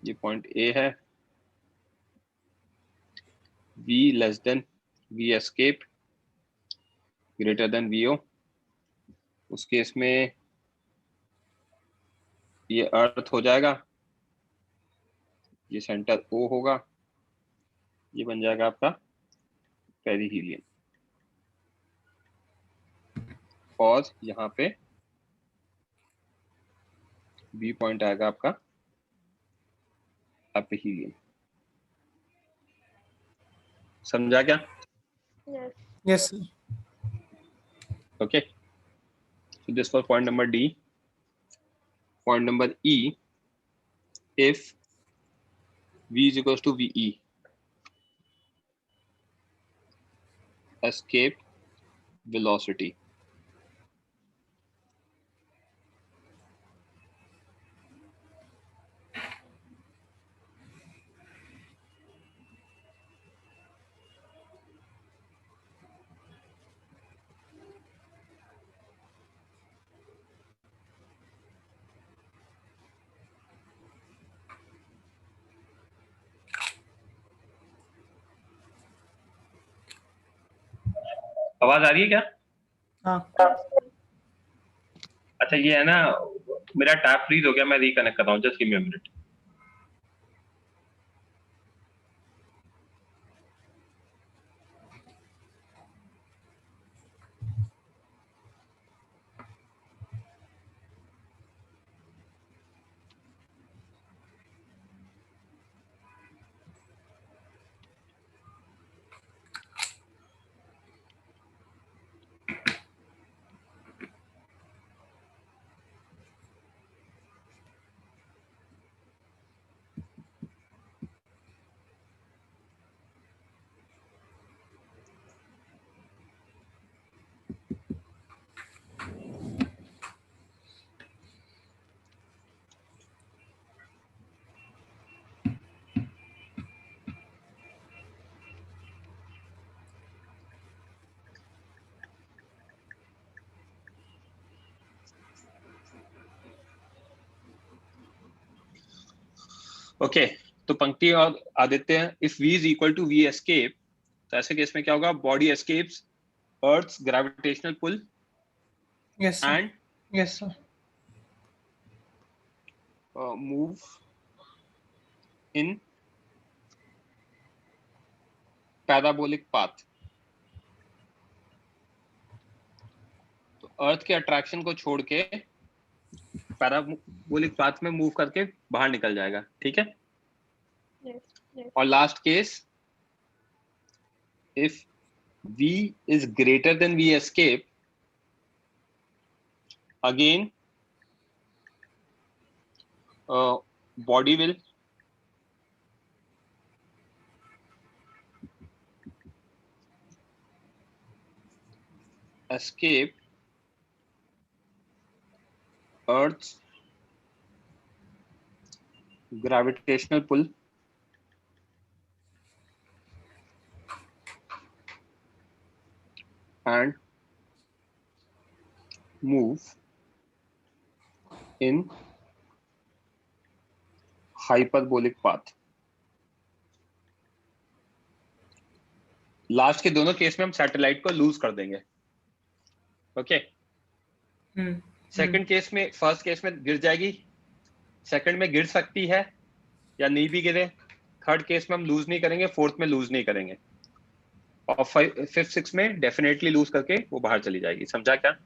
ये पॉइंट ए है, V less than V escape greater than VO। उस केस में ये अर्थ हो जाएगा, ये सेंटर O होगा, ये बन जाएगा आपका पेरीहिलियन, और यहाँ पे B पॉइंट आएगा आपका एपिहीलियन। समझा क्या? Yes sir. Okay, so this was point number D. Point number E, if V is equals to VE, escape velocity। आवाज आ रही है क्या? हाँ। अच्छा, ये है ना, मेरा टैब फ्रीज हो गया, मैं रिकनेक्ट कर रहा हूँ, just give me a minute. Okay तो पंक्ति और Aditya, if v is equal to v escape, तो ऐसे केस में क्या होगा? Body escapes earth's gravitational pull Yes, sir. And Yes, sir. move in parabolic path. तो अर्थ के अट्रैक्शन को छोड़ के पैराबोलिक पाथ में मूव करके बाहर निकल जाएगा, ठीक है? Yes. Yes. और last case, if v is greater than v escape, again body will escape Earth's gravitational pull and move in hyperbolic path. Last के दोनों केस में हम सैटेलाइट को लूज कर देंगे, ओके? सेकंड केस में, फर्स्ट केस में गिर जाएगी, सेकंड में गिर सकती है या नहीं भी गिरे, थर्ड केस में हम लूज नहीं करेंगे, फोर्थ में लूज नहीं करेंगे, और फिफ्थ सिक्स में डेफिनेटली लूज करके वो बाहर चली जाएगी। समझा क्या?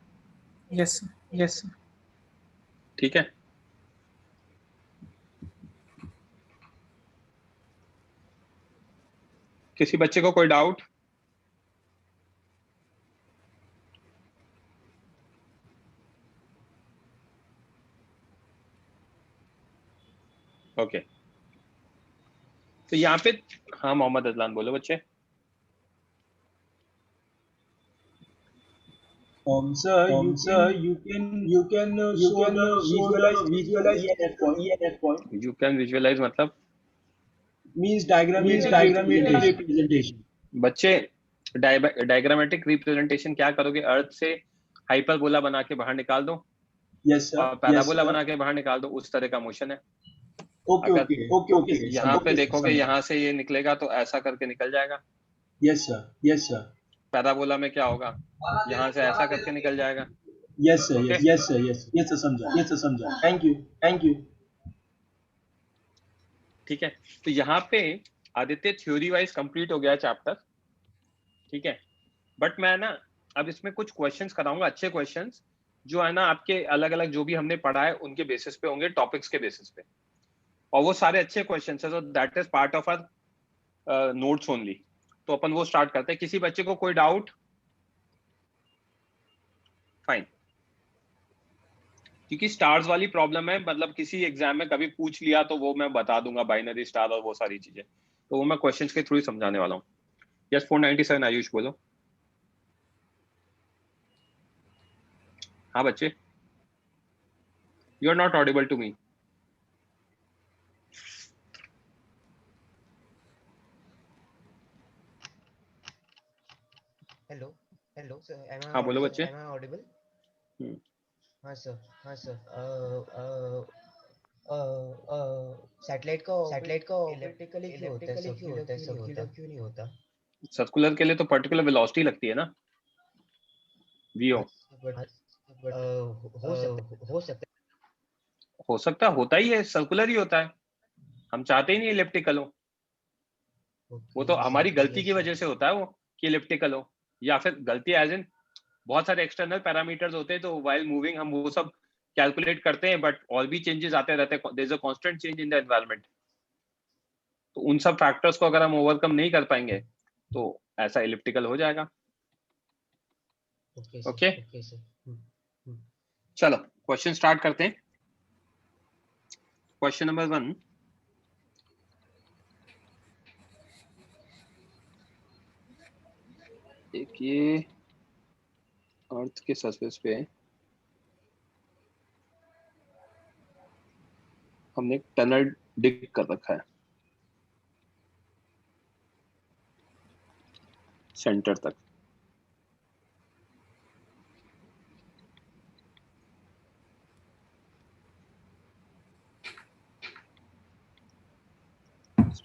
Yes, sir. Yes, sir. ठीक है। किसी बच्चे को कोई डाउट? ओके तो यहाँ पे, हाँ मोहम्मद अदलान बोलो बच्चे। Sir, you can visualize ENF point. You can visualize मतलब Means diagrammatic representation. बच्चे डायग्रामेटिक रिप्रेजेंटेशन क्या करोगे? अर्थ से हाइपरबोला बना के बाहर निकाल दो Yes, sir. और पैराबोला बना के बाहर निकाल दो, उस तरह का मोशन है। Okay. यहाँ पे देखोगे, यहाँ से ये निकलेगा तो ऐसा करके निकल जाएगा। Yes, sir. पैराबोला में क्या होगा? यहाँ से ऐसा करके निकल जाएगा। Yes, sir. Okay. Yes, sir. समझा. Thank you. ठीक है, तो यहाँ पे आदित्य थ्योरी वाइज कंप्लीट हो गया चैप्टर, ठीक है? बट मैं ना अब इसमें कुछ क्वेश्चंस कराऊंगा, अच्छे क्वेश्चंस जो है ना आपके अलग अलग जो भी हमने पढ़ा है उनके बेसिस पे होंगे, टॉपिक्स के बेसिस पे, और वो सारे अच्छे क्वेश्चंस है, तो that is part of our notes only. तो अपन वो स्टार्ट करते हैं। किसी बच्चे को कोई डाउट? फाइन, क्योंकि स्टार्स वाली प्रॉब्लम है, मतलब किसी एग्जाम में कभी पूछ लिया तो वो मैं बता दूंगा, बाइनरी स्टार और वो सारी चीजें, तो वो मैं क्वेश्चंस के थ्रू ही समझाने वाला हूँ। यस 497 आयुष बोलो। हाँ बच्चे, you are not audible to me. Hello, sir. हाँ बोलो बच्चे। Am I audible? हाँ sir. सैटेलाइट को इलेक्ट्रिकली क्यों होता है? सर्कुलर क्यों नहीं होता? सर्कुलर के लिए तो पर्टिकुलर वेलोसिटी लगती है ना, वीओ। हो सकता होता ही है, सर्कुलर ही होता है। हम चाहते ही नहीं इलिप्टिकल हो, वो तो हमारी गलती की वजह से होता है वो कि इलिप्टिकल हो, या फिर गलती एज इन बहुत सारे एक्सटर्नल पैरामीटर्स होते हैं, तो व्हाइल मूविंग हम वो सब कैलकुलेट करते हैं, बट और भी चेंजेस आते रहते हैं, there is a constant change in the environment. तो उन सब फैक्टर्स को अगर हम ओवरकम नहीं कर पाएंगे तो ऐसा इलिप्टिकल हो जाएगा। ओके चलो क्वेश्चन स्टार्ट करते हैं। क्वेश्चन नंबर 1, एक ये अर्थ के सरफेस पे हमने एक टनल डिग कर रखा है सेंटर तक।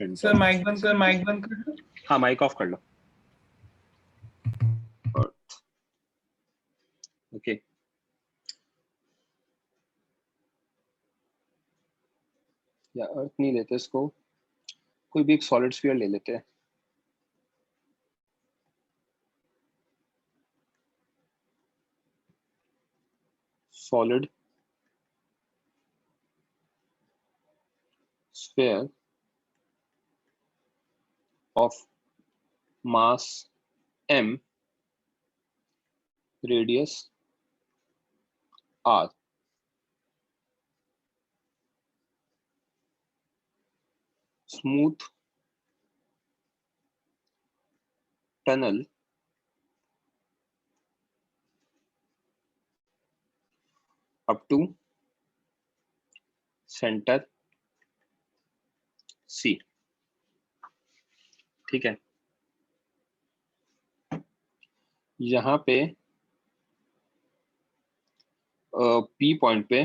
सर माइक बंद कर लो। हाँ माइक ऑफ कर लो। ओके या अर्थ नहीं लेते इसको, कोई भी एक सॉलिड स्फीयर ले लेते हैं। Solid sphere of mass m, radius r, smooth tunnel up to center C। ठीक है, यहाँ पे P पॉइंट पे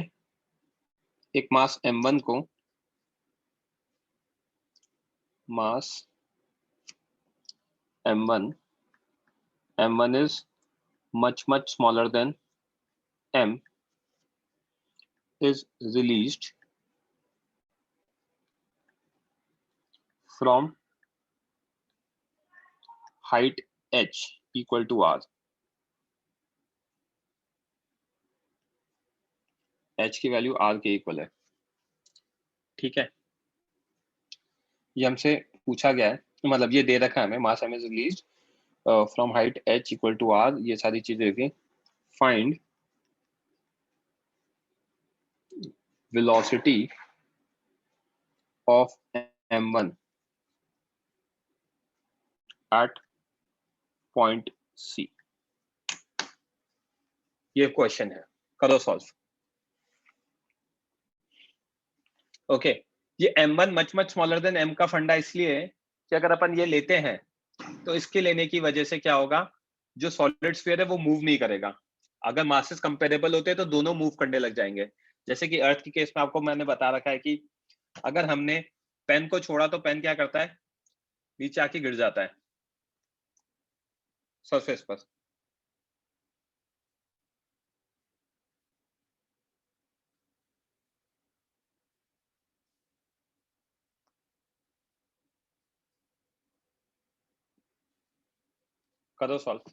एक मास m1 को, मास m1 is much smaller than m, is released from height h equal to r। h की value r के equal है। ठीक है, ये हमसे पूछा गया है, मतलब ये दे रखा है हमें, मास m is released from height h equal to r, ये सारी चीजें देखिए। Find velocity of m1 at point C। ये क्वेश्चन है, करो सॉल्व। ओके, ये m1 much smaller than m का फंडा इसलिए है कि अगर अपन ये लेते हैं तो इसके लेने की वजह से क्या होगा, जो सॉलिड स्फीयर है वो मूव नहीं करेगा। अगर मासेस कंपेरेबल होते हैं तो दोनों मूव करने लग जाएंगे। जैसे कि अर्थ के केस में आपको मैंने बता रखा है कि अगर हमने पेन को छोड़ा तो पेन क्या करता है, नीचे आके गिर जाता है सरफेस पर। करो सॉल्व।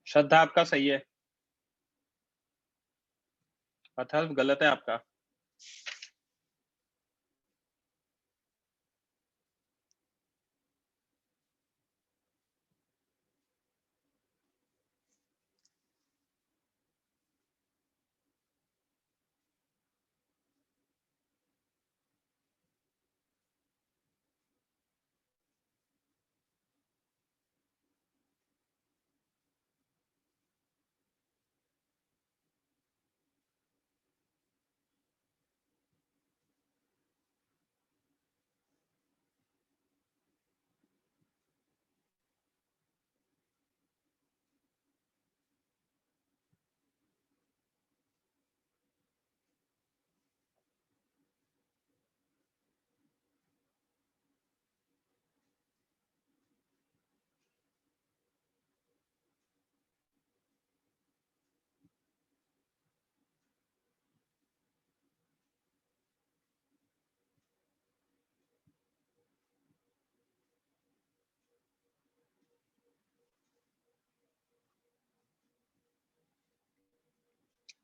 श्रद्धा आपका सही है, अथर्व गलत है आपका।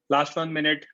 Last 1 minute.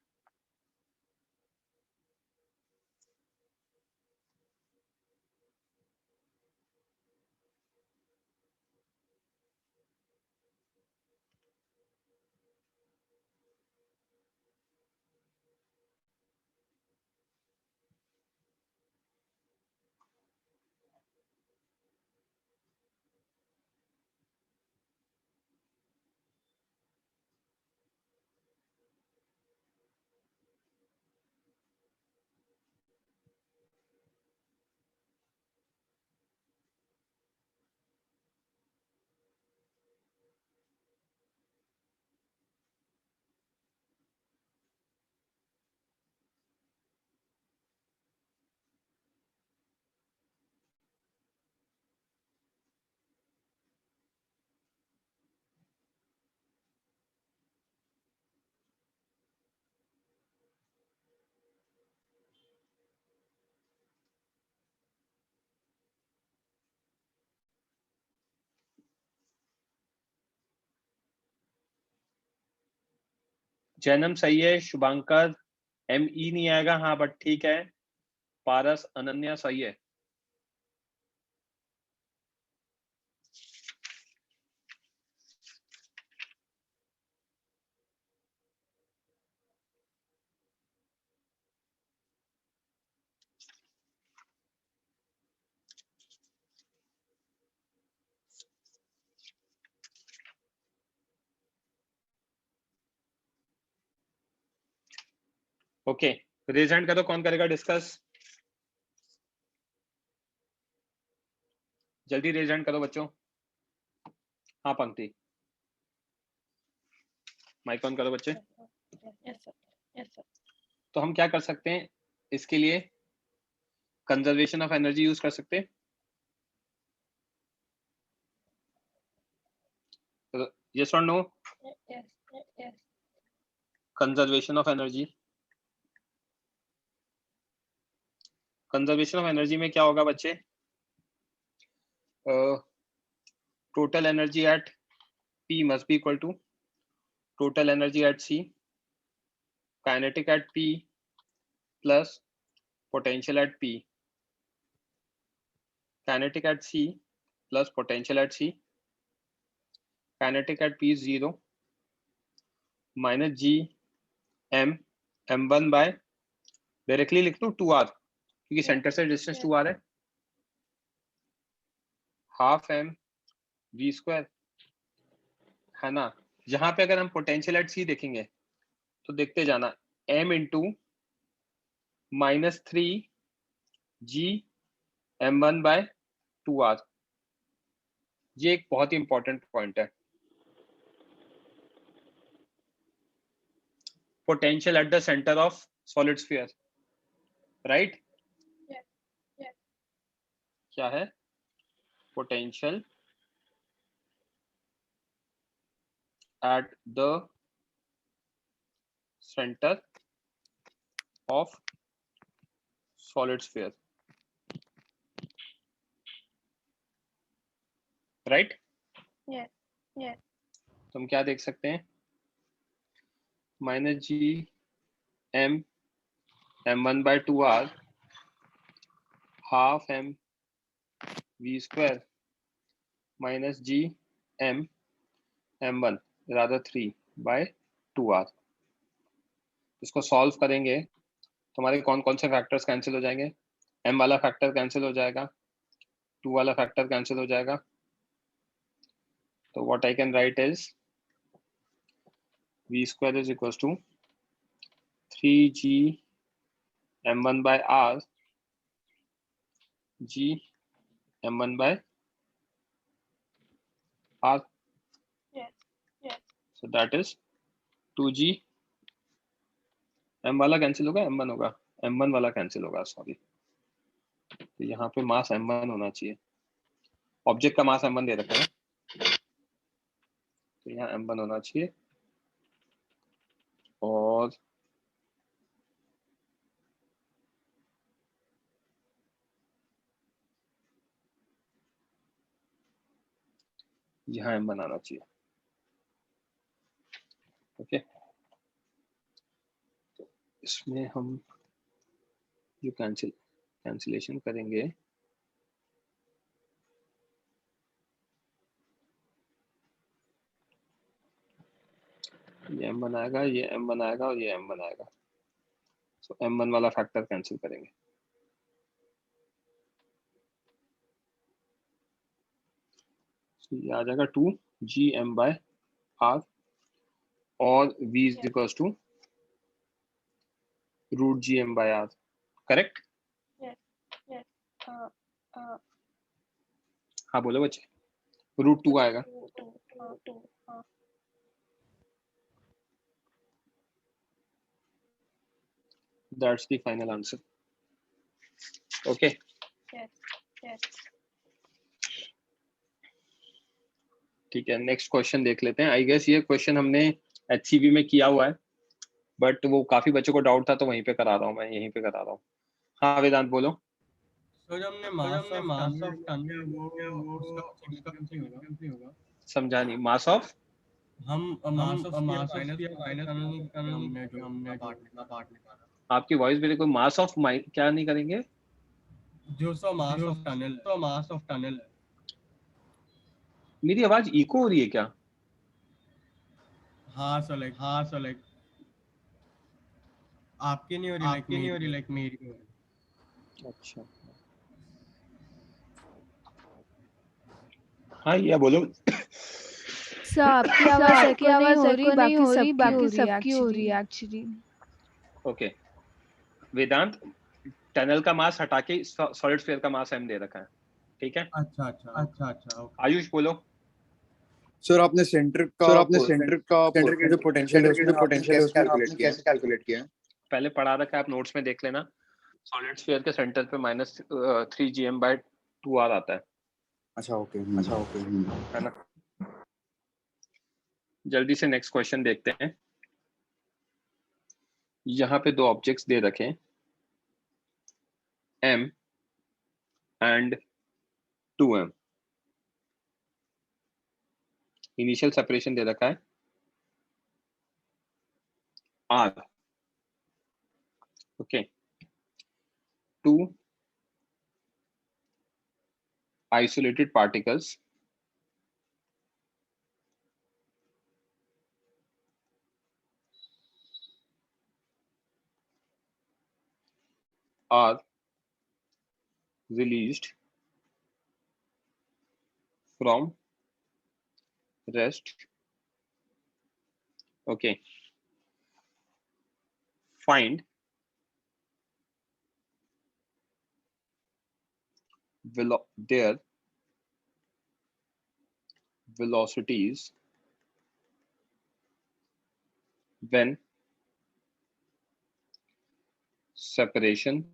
जैनम सही है, शुभांकर ME नहीं आएगा, हाँ बट ठीक है। पारस अनन्या सही है। ओके, रेज हैंड करो, कौन करेगा डिस्कस? जल्दी रेज हैंड करो बच्चों। हाँ पंक्ति, माइक ऑन करो बच्चे। Yes sir, yes sir. तो हम क्या कर सकते हैं इसके लिए? कंजर्वेशन ऑफ एनर्जी यूज कर सकते हैं। यस और no? Yes yes. Conservation of energy, conservation of energy में क्या होगा बच्चे? Total energy at P must be equal to total energy at C, kinetic at P plus potential at P, kinetic at C plus potential at C, kinetic at P is 0 minus G M M1 by, directly लिख लो 2R क्योंकि centre से distance 2R है, half M V square, है ना। जहां पे अगर हम पोटेंशियल एट C देखेंगे तो देखते जाना, M into -3G M1 by 2R। ये एक बहुत ही इंपॉर्टेंट पॉइंट है। Potential at the centre of solid sphere, right? क्या है? Potential at the centre of solid sphere, right? Yes yes. तो हम क्या देख सकते हैं? -G M M1 by 2R half M V square minus G M M1 rather 3 by 2R। इसको solve करेंगे तो हमारे कौन कौन से फैक्टर्स कैंसिल हो जाएंगे? M वाला फैक्टर कैंसिल हो जाएगा, 2 वाला फैक्टर कैंसिल हो जाएगा। तो what I can write is V square is equals to 3G M1 by R G M1 by R। Yes yes। So that is 2G, M वाला कैंसिल होगा, M1 होगा, M1 वाला कैंसिल होगा, sorry. तो यहाँ पे मास M1 होना चाहिए, ऑब्जेक्ट का मास M1 दे रखा है, तो यहाँ M1 होना चाहिए। और यहाँ M1 आना चाहिए। ओके, इसमें हम जो कैंसिलेशन करेंगे, ये m बनाएगा, ये m बनाएगा और ये m बनाएगा। सो m1 वाला फैक्टर कैंसिल करेंगे। तो ये आ जाएगा 2gm/r और v is equals to √gm/r, correct? yes हाँ बोलो बच्चे, √2 आएगा। two That's the final answer. Okay. yes ठीक है, नेक्स्ट क्वेश्चन देख लेते हैं। आई गेस ये क्वेश्चन हमने HCV में किया हुआ है, बट वो काफी बच्चों को डाउट था तो वहीं पे करा रहा हूँ, मैं यहीं पे करा रहा हूँ। हाँ वेदांत बोलो। सर हमने मास ऑफ टनल वो उसका कुछ होगा। समझा नहीं, मास ऑफ हम मास ऑफ माइनस हमने जो पार्ट निकाला। आपकी वॉइस मेरे को मास ऑफ क्या नहीं करेंगे? जो मास ऑफ टनल है। मेरी आवाज इको हो रही है क्या? हाँ सर लाइक आपकी नहीं हो रही, लाइक मेरी हो रही। अच्छा हाँ ये बोलो। सर आपकी आवाज एको नहीं हो रही, बाकी सबकी हो रही है एक्चुअली। ओके वेदांत, टनल का मास हटा के सॉलिड स्फीयर का मास m दे रखा है, ठीक है? अच्छा आयुष बोलो। सर आपने सेंटर का जो पोटेंशियल है उसमें आपने कैसे कैलकुलेट किया है? पहले पढ़ा रखा है, आप नोट्स में देख लेना। सॉलिड स्फीयर के सेंटर पे -3gm/2r आता है। अच्छा ओके है ना? जल्दी से नेक्स्ट क्वेश्चन देखते हैं। यहाँ पे दो ऑब्जेक्ट्स दे रखे हैं, m and 2m। Initial separation दे रखा है r। Okay, 2 isolated particles are released from rest. Okay, find their velocities when separation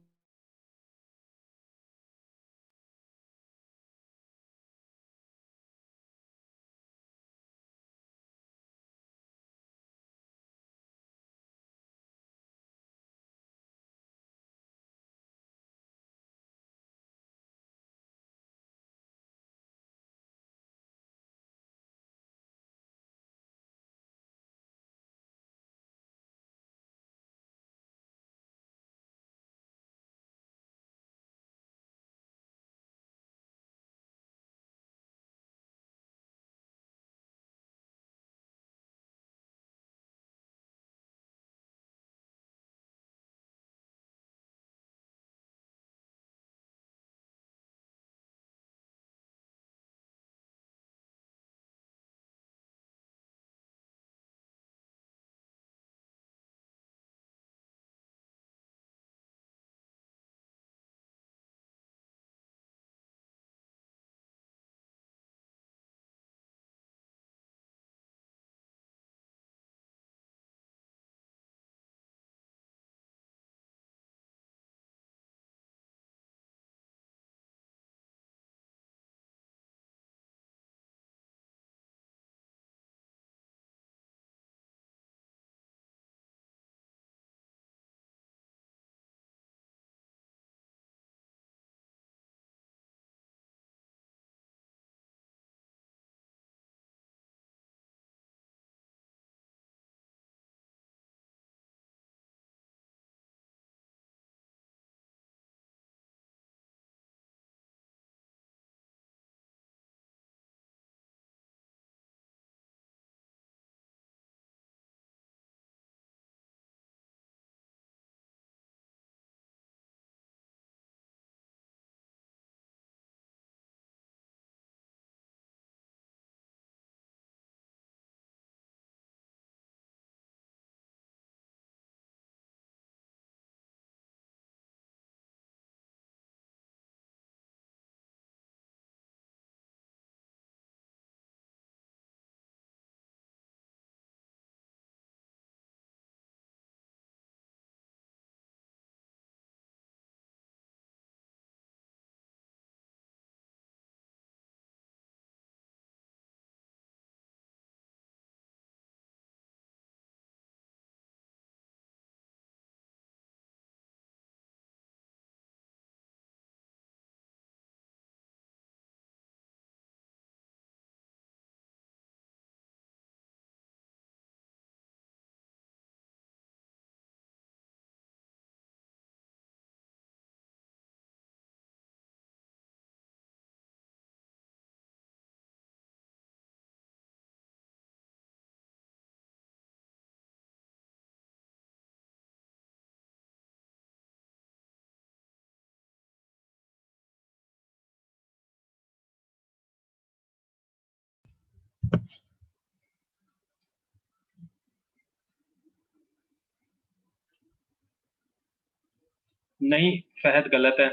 नहीं फहद गलत है।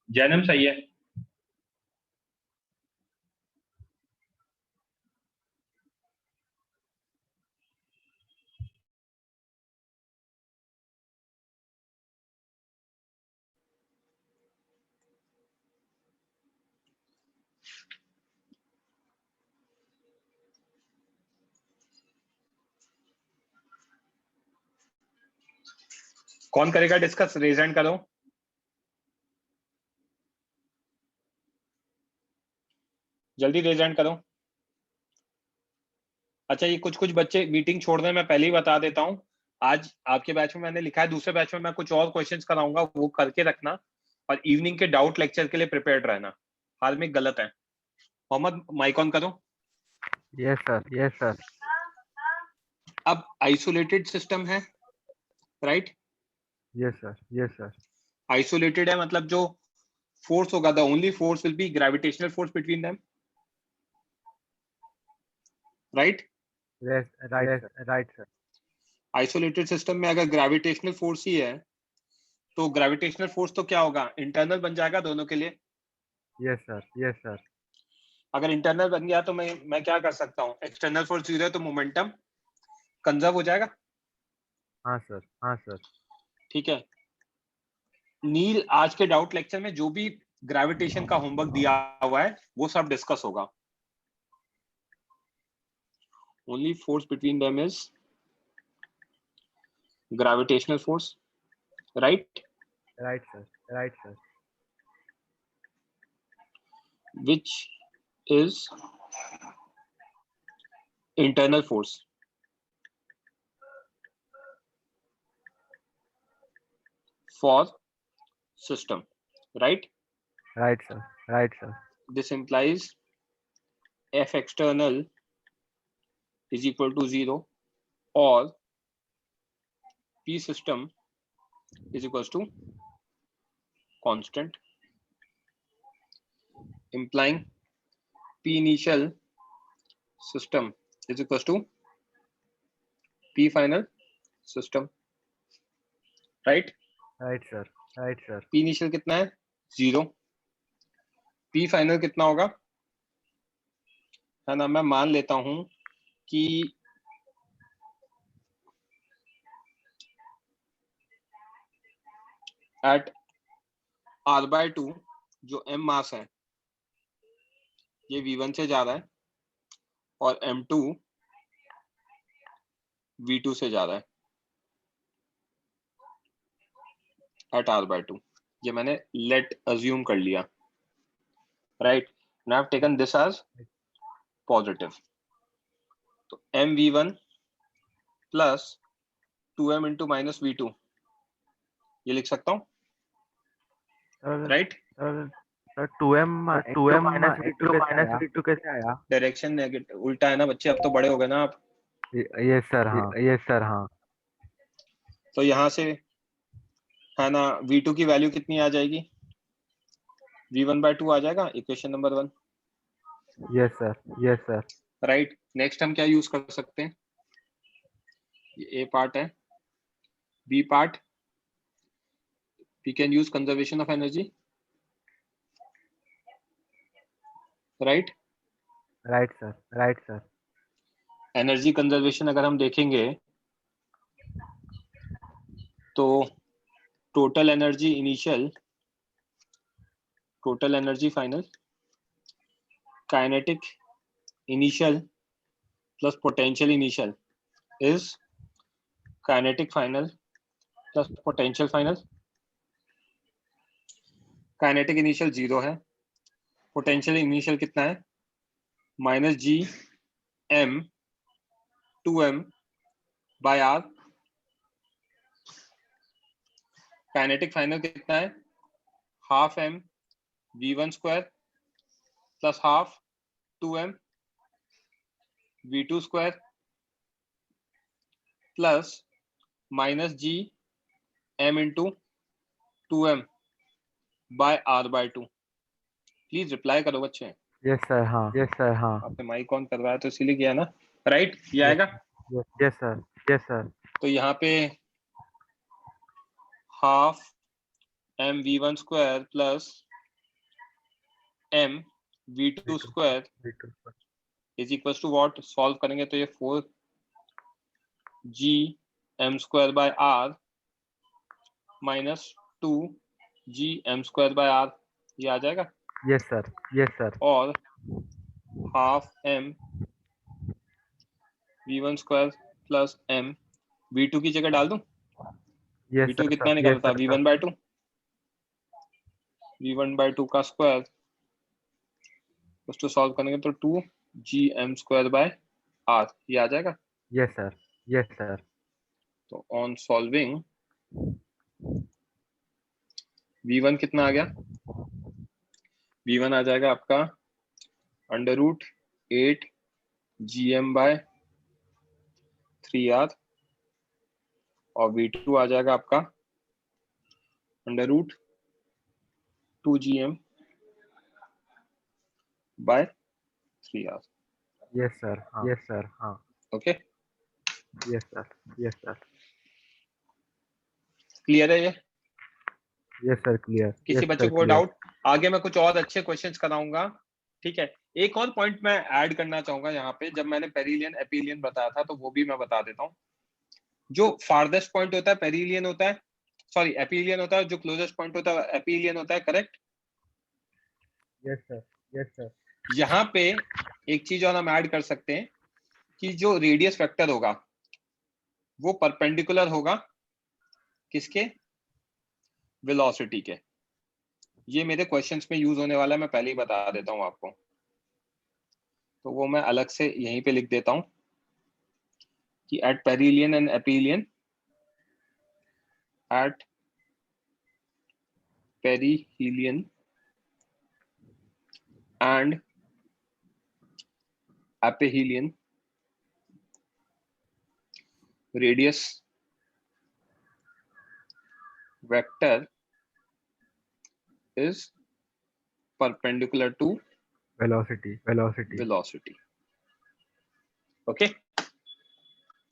जैनम सही है। कौन करेगा डिस्कस? रेज हैंड करो। जल्दी रेज हैंड करो। अच्छा, ये कुछ बच्चे मीटिंग छोड़ दें, मैं पहले ही बता देता हूँ। आज आपके बैच में मैंने लिखा है, दूसरे बैच में मैं कुछ और क्वेश्चंस कराऊंगा, वो करके रखना। और इवनिंग के डाउट लेक्चर के लिए प्रिपेयर्ड रहना। हाल में गलत है। मोहम्मद माइक ऑन करो। Yes sir, yes sir. अब आइसोलेटेड सिस्टम है, right? Yes sir, yes sir. Isolated है मतलब जो फोर्स होगा, the only force will be gravitational force between them, right? Yes, right right sir. Isolated system में अगर gravitational force ही है तो ग्रेविटेशनल फोर्स तो क्या होगा? इंटरनल बन जाएगा दोनों के लिए। Yes sir, yes sir. अगर इंटरनल बन गया तो मैं क्या कर सकता हूँ? एक्सटर्नल फोर्स 0 है तो मोमेंटम कंजर्व हो जाएगा। हाँ सर, हाँ सर। ठीक है नील, आज के डाउट लेक्चर में जो भी ग्रेविटेशन का होमवर्क दिया हुआ है वो सब डिस्कस होगा। Only force between them is gravitational force, right? Right sir, right sir. Which is internal force for system, right? Right sir, right sir. This implies F external is equal to 0 or P system is equals to constant, implying P initial system is equals to P final system, right? Right sir, right sir. P initial कितना है? 0. P final कितना होगा? है ना, मैं मान लेता हूं कि at r/2 जो m मास है ये v1 से जा रहा है और m2 v2 से जा रहा है at r/2। ये मैंने let assume कर लिया, right? Now I've taken this as positive। तो mv1 plus 2m into minus v2 ये लिख सकता हूँ, right? 2m minus v2 कैसे आया? डायरेक्शन नेगेटिव उल्टा है ना बच्चे, अब तो बड़े हो गए ना आप। यस सर, हाँ यस सर, हाँ। तो यहाँ से है ना v2 की वैल्यू कितनी आ जाएगी? v1/2 आ जाएगा, equation number 1। Yes sir, yes sir. Right, next हम क्या यूज कर सकते हैं? ये ए पार्ट है, B part we can use conservation of energy, right? Right sir, right sir। Energy conservation अगर हम देखेंगे तो total energy initial, total energy final, kinetic initial plus potential initial is kinetic final plus potential final. Kinetic initial 0 है, potential initial कितना है? -g m 2m by r। Kinetic final कितना है? ½ m v1 square plus half 2m v2 square plus minus G m into 2m by r by 2। Please reply करो बच्चे। Yes sir हाँ, yes sir हाँ, आपने mic on करवाया तो इसीलिए किया ना, राइट? ये आएगा। यस सर, यस सर, तो यहाँ पे half m v1 square plus m v2 square is equal to what? Solve करेंगे तो ये 4 g m square by r minus 2 g m square by r, ये आ जाएगा। यस सर, यस सर, और half m v1 square plus m v2 की जगह डाल दूं? यस v2 सर, कितना निकलता? v1 बाय 2, v1 बाय 2 का स्क्वायर, उसको सॉल्व करेंगे तो 2 G M square by R, ये आ जाएगा। Yes sir, yes sir. तो ऑन सॉल्विंग v1 कितना आ गया? v1 आ जाएगा आपका √8 gm बाय 3r और v2 आ जाएगा आपका √2 gm by 3r। Yes sir, yes sir, हाँ, okay, yes sir, yes sir, clear है ये? Yes sir, clear. किसी बच्चे को डाउट? आगे मैं कुछ और अच्छे क्वेश्चंस कराऊंगा, ठीक है। एक और पॉइंट मैं ऐड करना चाहूंगा यहाँ पे, जब मैंने पेरिलियन एपिलियन बताया था तो वो भी मैं बता देता हूँ। जो फार्देस्ट पॉइंट होता है पेरिलियन होता है, सॉरी एपिलियन होता है, जो क्लोजेस्ट पॉइंट होता है एपिलियन होता है, correct? Yes sir, yes sir. यहाँ पे एक चीज और हम ऐड कर सकते हैं कि जो रेडियस वेक्टर होगा वो परपेंडिकुलर होगा किसके? वेलोसिटी के। ये मेरे क्वेश्चंस में यूज होने वाला है, मैं पहले ही बता देता हूं आपको, तो वो मैं अलग से यहीं पे लिख देता हूं कि at perihelion and aphelion, at perihelion and aphelion radius vector is perpendicular to velocity। ओके,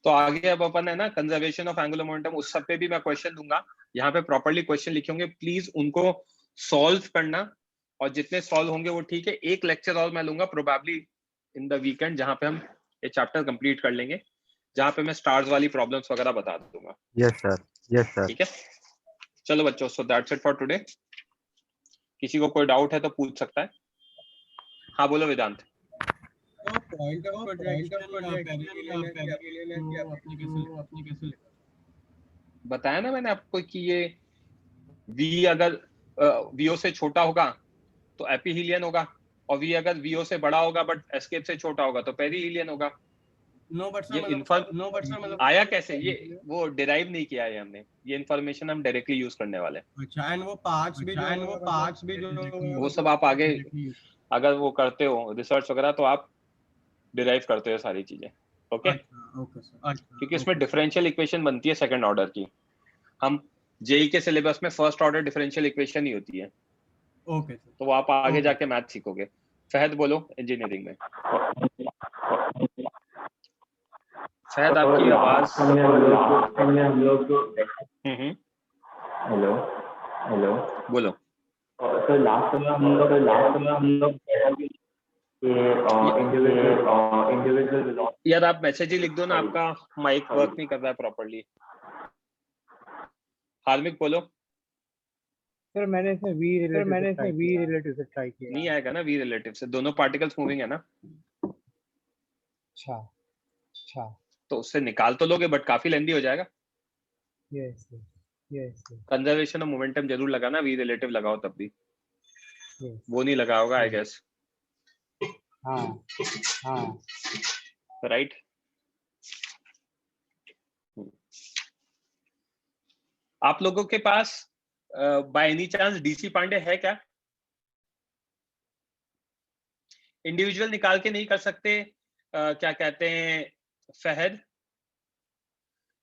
तो आगे अब अपन है ना कंजर्वेशन ऑफ एंगुलर मोमेंटम, उस सब पे भी मैं क्वेश्चन दूंगा। यहाँ पे प्रॉपर्ली क्वेश्चन लिखे होंगे, प्लीज उनको सॉल्व करना, और जितने सॉल्व होंगे वो ठीक है। एक लेक्चर और मैं लूंगा प्रोबेबली इन द वीकेंड, जहां पे हम ये चैप्टर कंप्लीट कर लेंगे, जहां पे मैं स्टार्स वाली प्रॉब्लम्स वगैरह बता दूंगा। Yes sir, yes sir. ठीक है, चलो बच्चों, so that's it for today. किसी को कोई डाउट है तो पूछ सकता है। हाँ बोलो वेदांत। तो पॉइंट ऑफ प्रोजेक्शन अपनी कैसे बताया ना मैंने आपको कि ये v अगर vo से छोटा होगा तो एपिहिलियन होगा, और v अगर vo से बड़ा होगा बट एस्केप से छोटा होगा तो पेरिहिलियन होगा। ये आया कैसे? ये वो डिराइव नहीं किया है हमने, ये इन्फॉर्मेशन हम डायरेक्टली यूज करने वाले हैं। अच्छा, एंड वो पार्ट्स भी जो वो सब आप आगे अगर वो करते हो रिसर्च वगैरह तो आप डिराइव करते हो सारी चीजें। ओके, क्योंकि इसमें डिफरेंशियल इक्वेशन बनती है सेकंड ऑर्डर की। हम जेई के सिलेबस में फर्स्ट ऑर्डर डिफरेंशियल इक्वेशन ही होती है। ओके, तो वो आप आगे जाके मैथ सीखोगे। फहद बोलो इंजीनियरिंग में। फहद आपकी आवाज। हेलो बोलो। तो लास्ट में हम लोग इंडिविजुअल यार आप मैसेज ही लिख दो ना, आपका माइक वर्क नहीं कर रहा है प्रॉपर्ली। हार्मिक बोलो। सर मैंने इसमें वी रिलेटिव से ट्राई किया। नहीं आएगा ना वी रिलेटिव से, दोनों पार्टिकल्स मूविंग है ना। अच्छा, तो उससे निकाल तो लोगे बट काफी लेंदी हो जाएगा। Yes yes. Conservation of momentum जरूर लगाना, वी रिलेटिव लगाओ तब भी। वो नहीं लगा होगा आई गेस। हाँ राइट। आप लोगों के पास by any chance DC Pandey है क्या? इंडिविजुअल निकाल के नहीं कर सकते क्या कहते हैं फहद,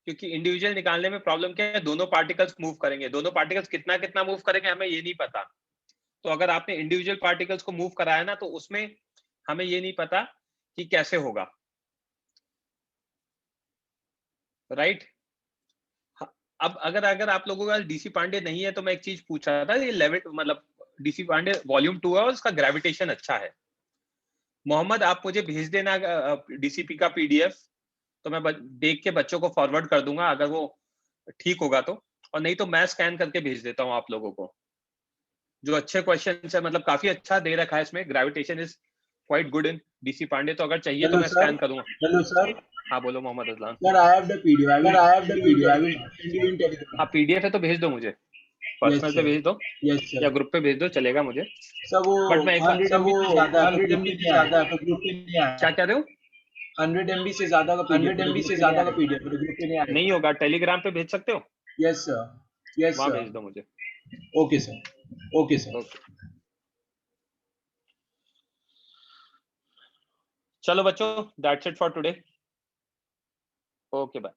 क्योंकि इंडिविजुअल निकालने में प्रॉब्लम क्या है, दोनों पार्टिकल्स मूव करेंगे, दोनों पार्टिकल्स कितना कितना मूव करेंगे हमें ये नहीं पता। तो अगर आपने इंडिविजुअल पार्टिकल्स को मूव कराया ना, तो उसमें हमें ये नहीं पता कि कैसे होगा, राइट। अब अगर आप लोगों का डीसी पांडे नहीं है तो मैं एक चीज पूछ रहा था, ये लेवल मतलब डीसी पांडे वॉल्यूम 2 है और उसका ग्रेविटेशन अच्छा है। मोहम्मद आप मुझे भेज देना डीसीपी का पीडीएफ, तो मैं देख के बच्चों को फॉरवर्ड कर दूंगा अगर वो ठीक होगा तो, और नहीं तो मैं स्कैन करके भेज देता हूँ आप लोगों को। जो अच्छे क्वेश्चन है, मतलब काफी अच्छा दे रखा है इसमें, gravitation is quite good in DC Pandey, तो अगर चाहिए तो मैं स्कैन करूंगा। Hello sir. हाँ बोलो Mohammad Ajlan. Sir I have the PDF, I will send you in Telegram. हाँ पीडीएफ है तो भेज दो मुझे, पर्सनल पे भेज दो या ग्रुप पे भेज दो, चलेगा मुझे। सर वो बट मैं 100 MB से ज्यादा है, 100 MB से ज्यादा है, तो ग्रुप पे नहीं आया। क्या कह रहे हो? 100 MB से ज्यादा का पीडीएफ, 100 MB से ज्यादा का पीडीएफ ग्रुप पे नहीं आया। नहीं होगा, टेलीग्राम पे भेज सकते हो? यस सर, यस वहाँ सर। भेज दो मुझे। Okay sir, okay sir. चलो बच्चों, that's it for today. Okay bye.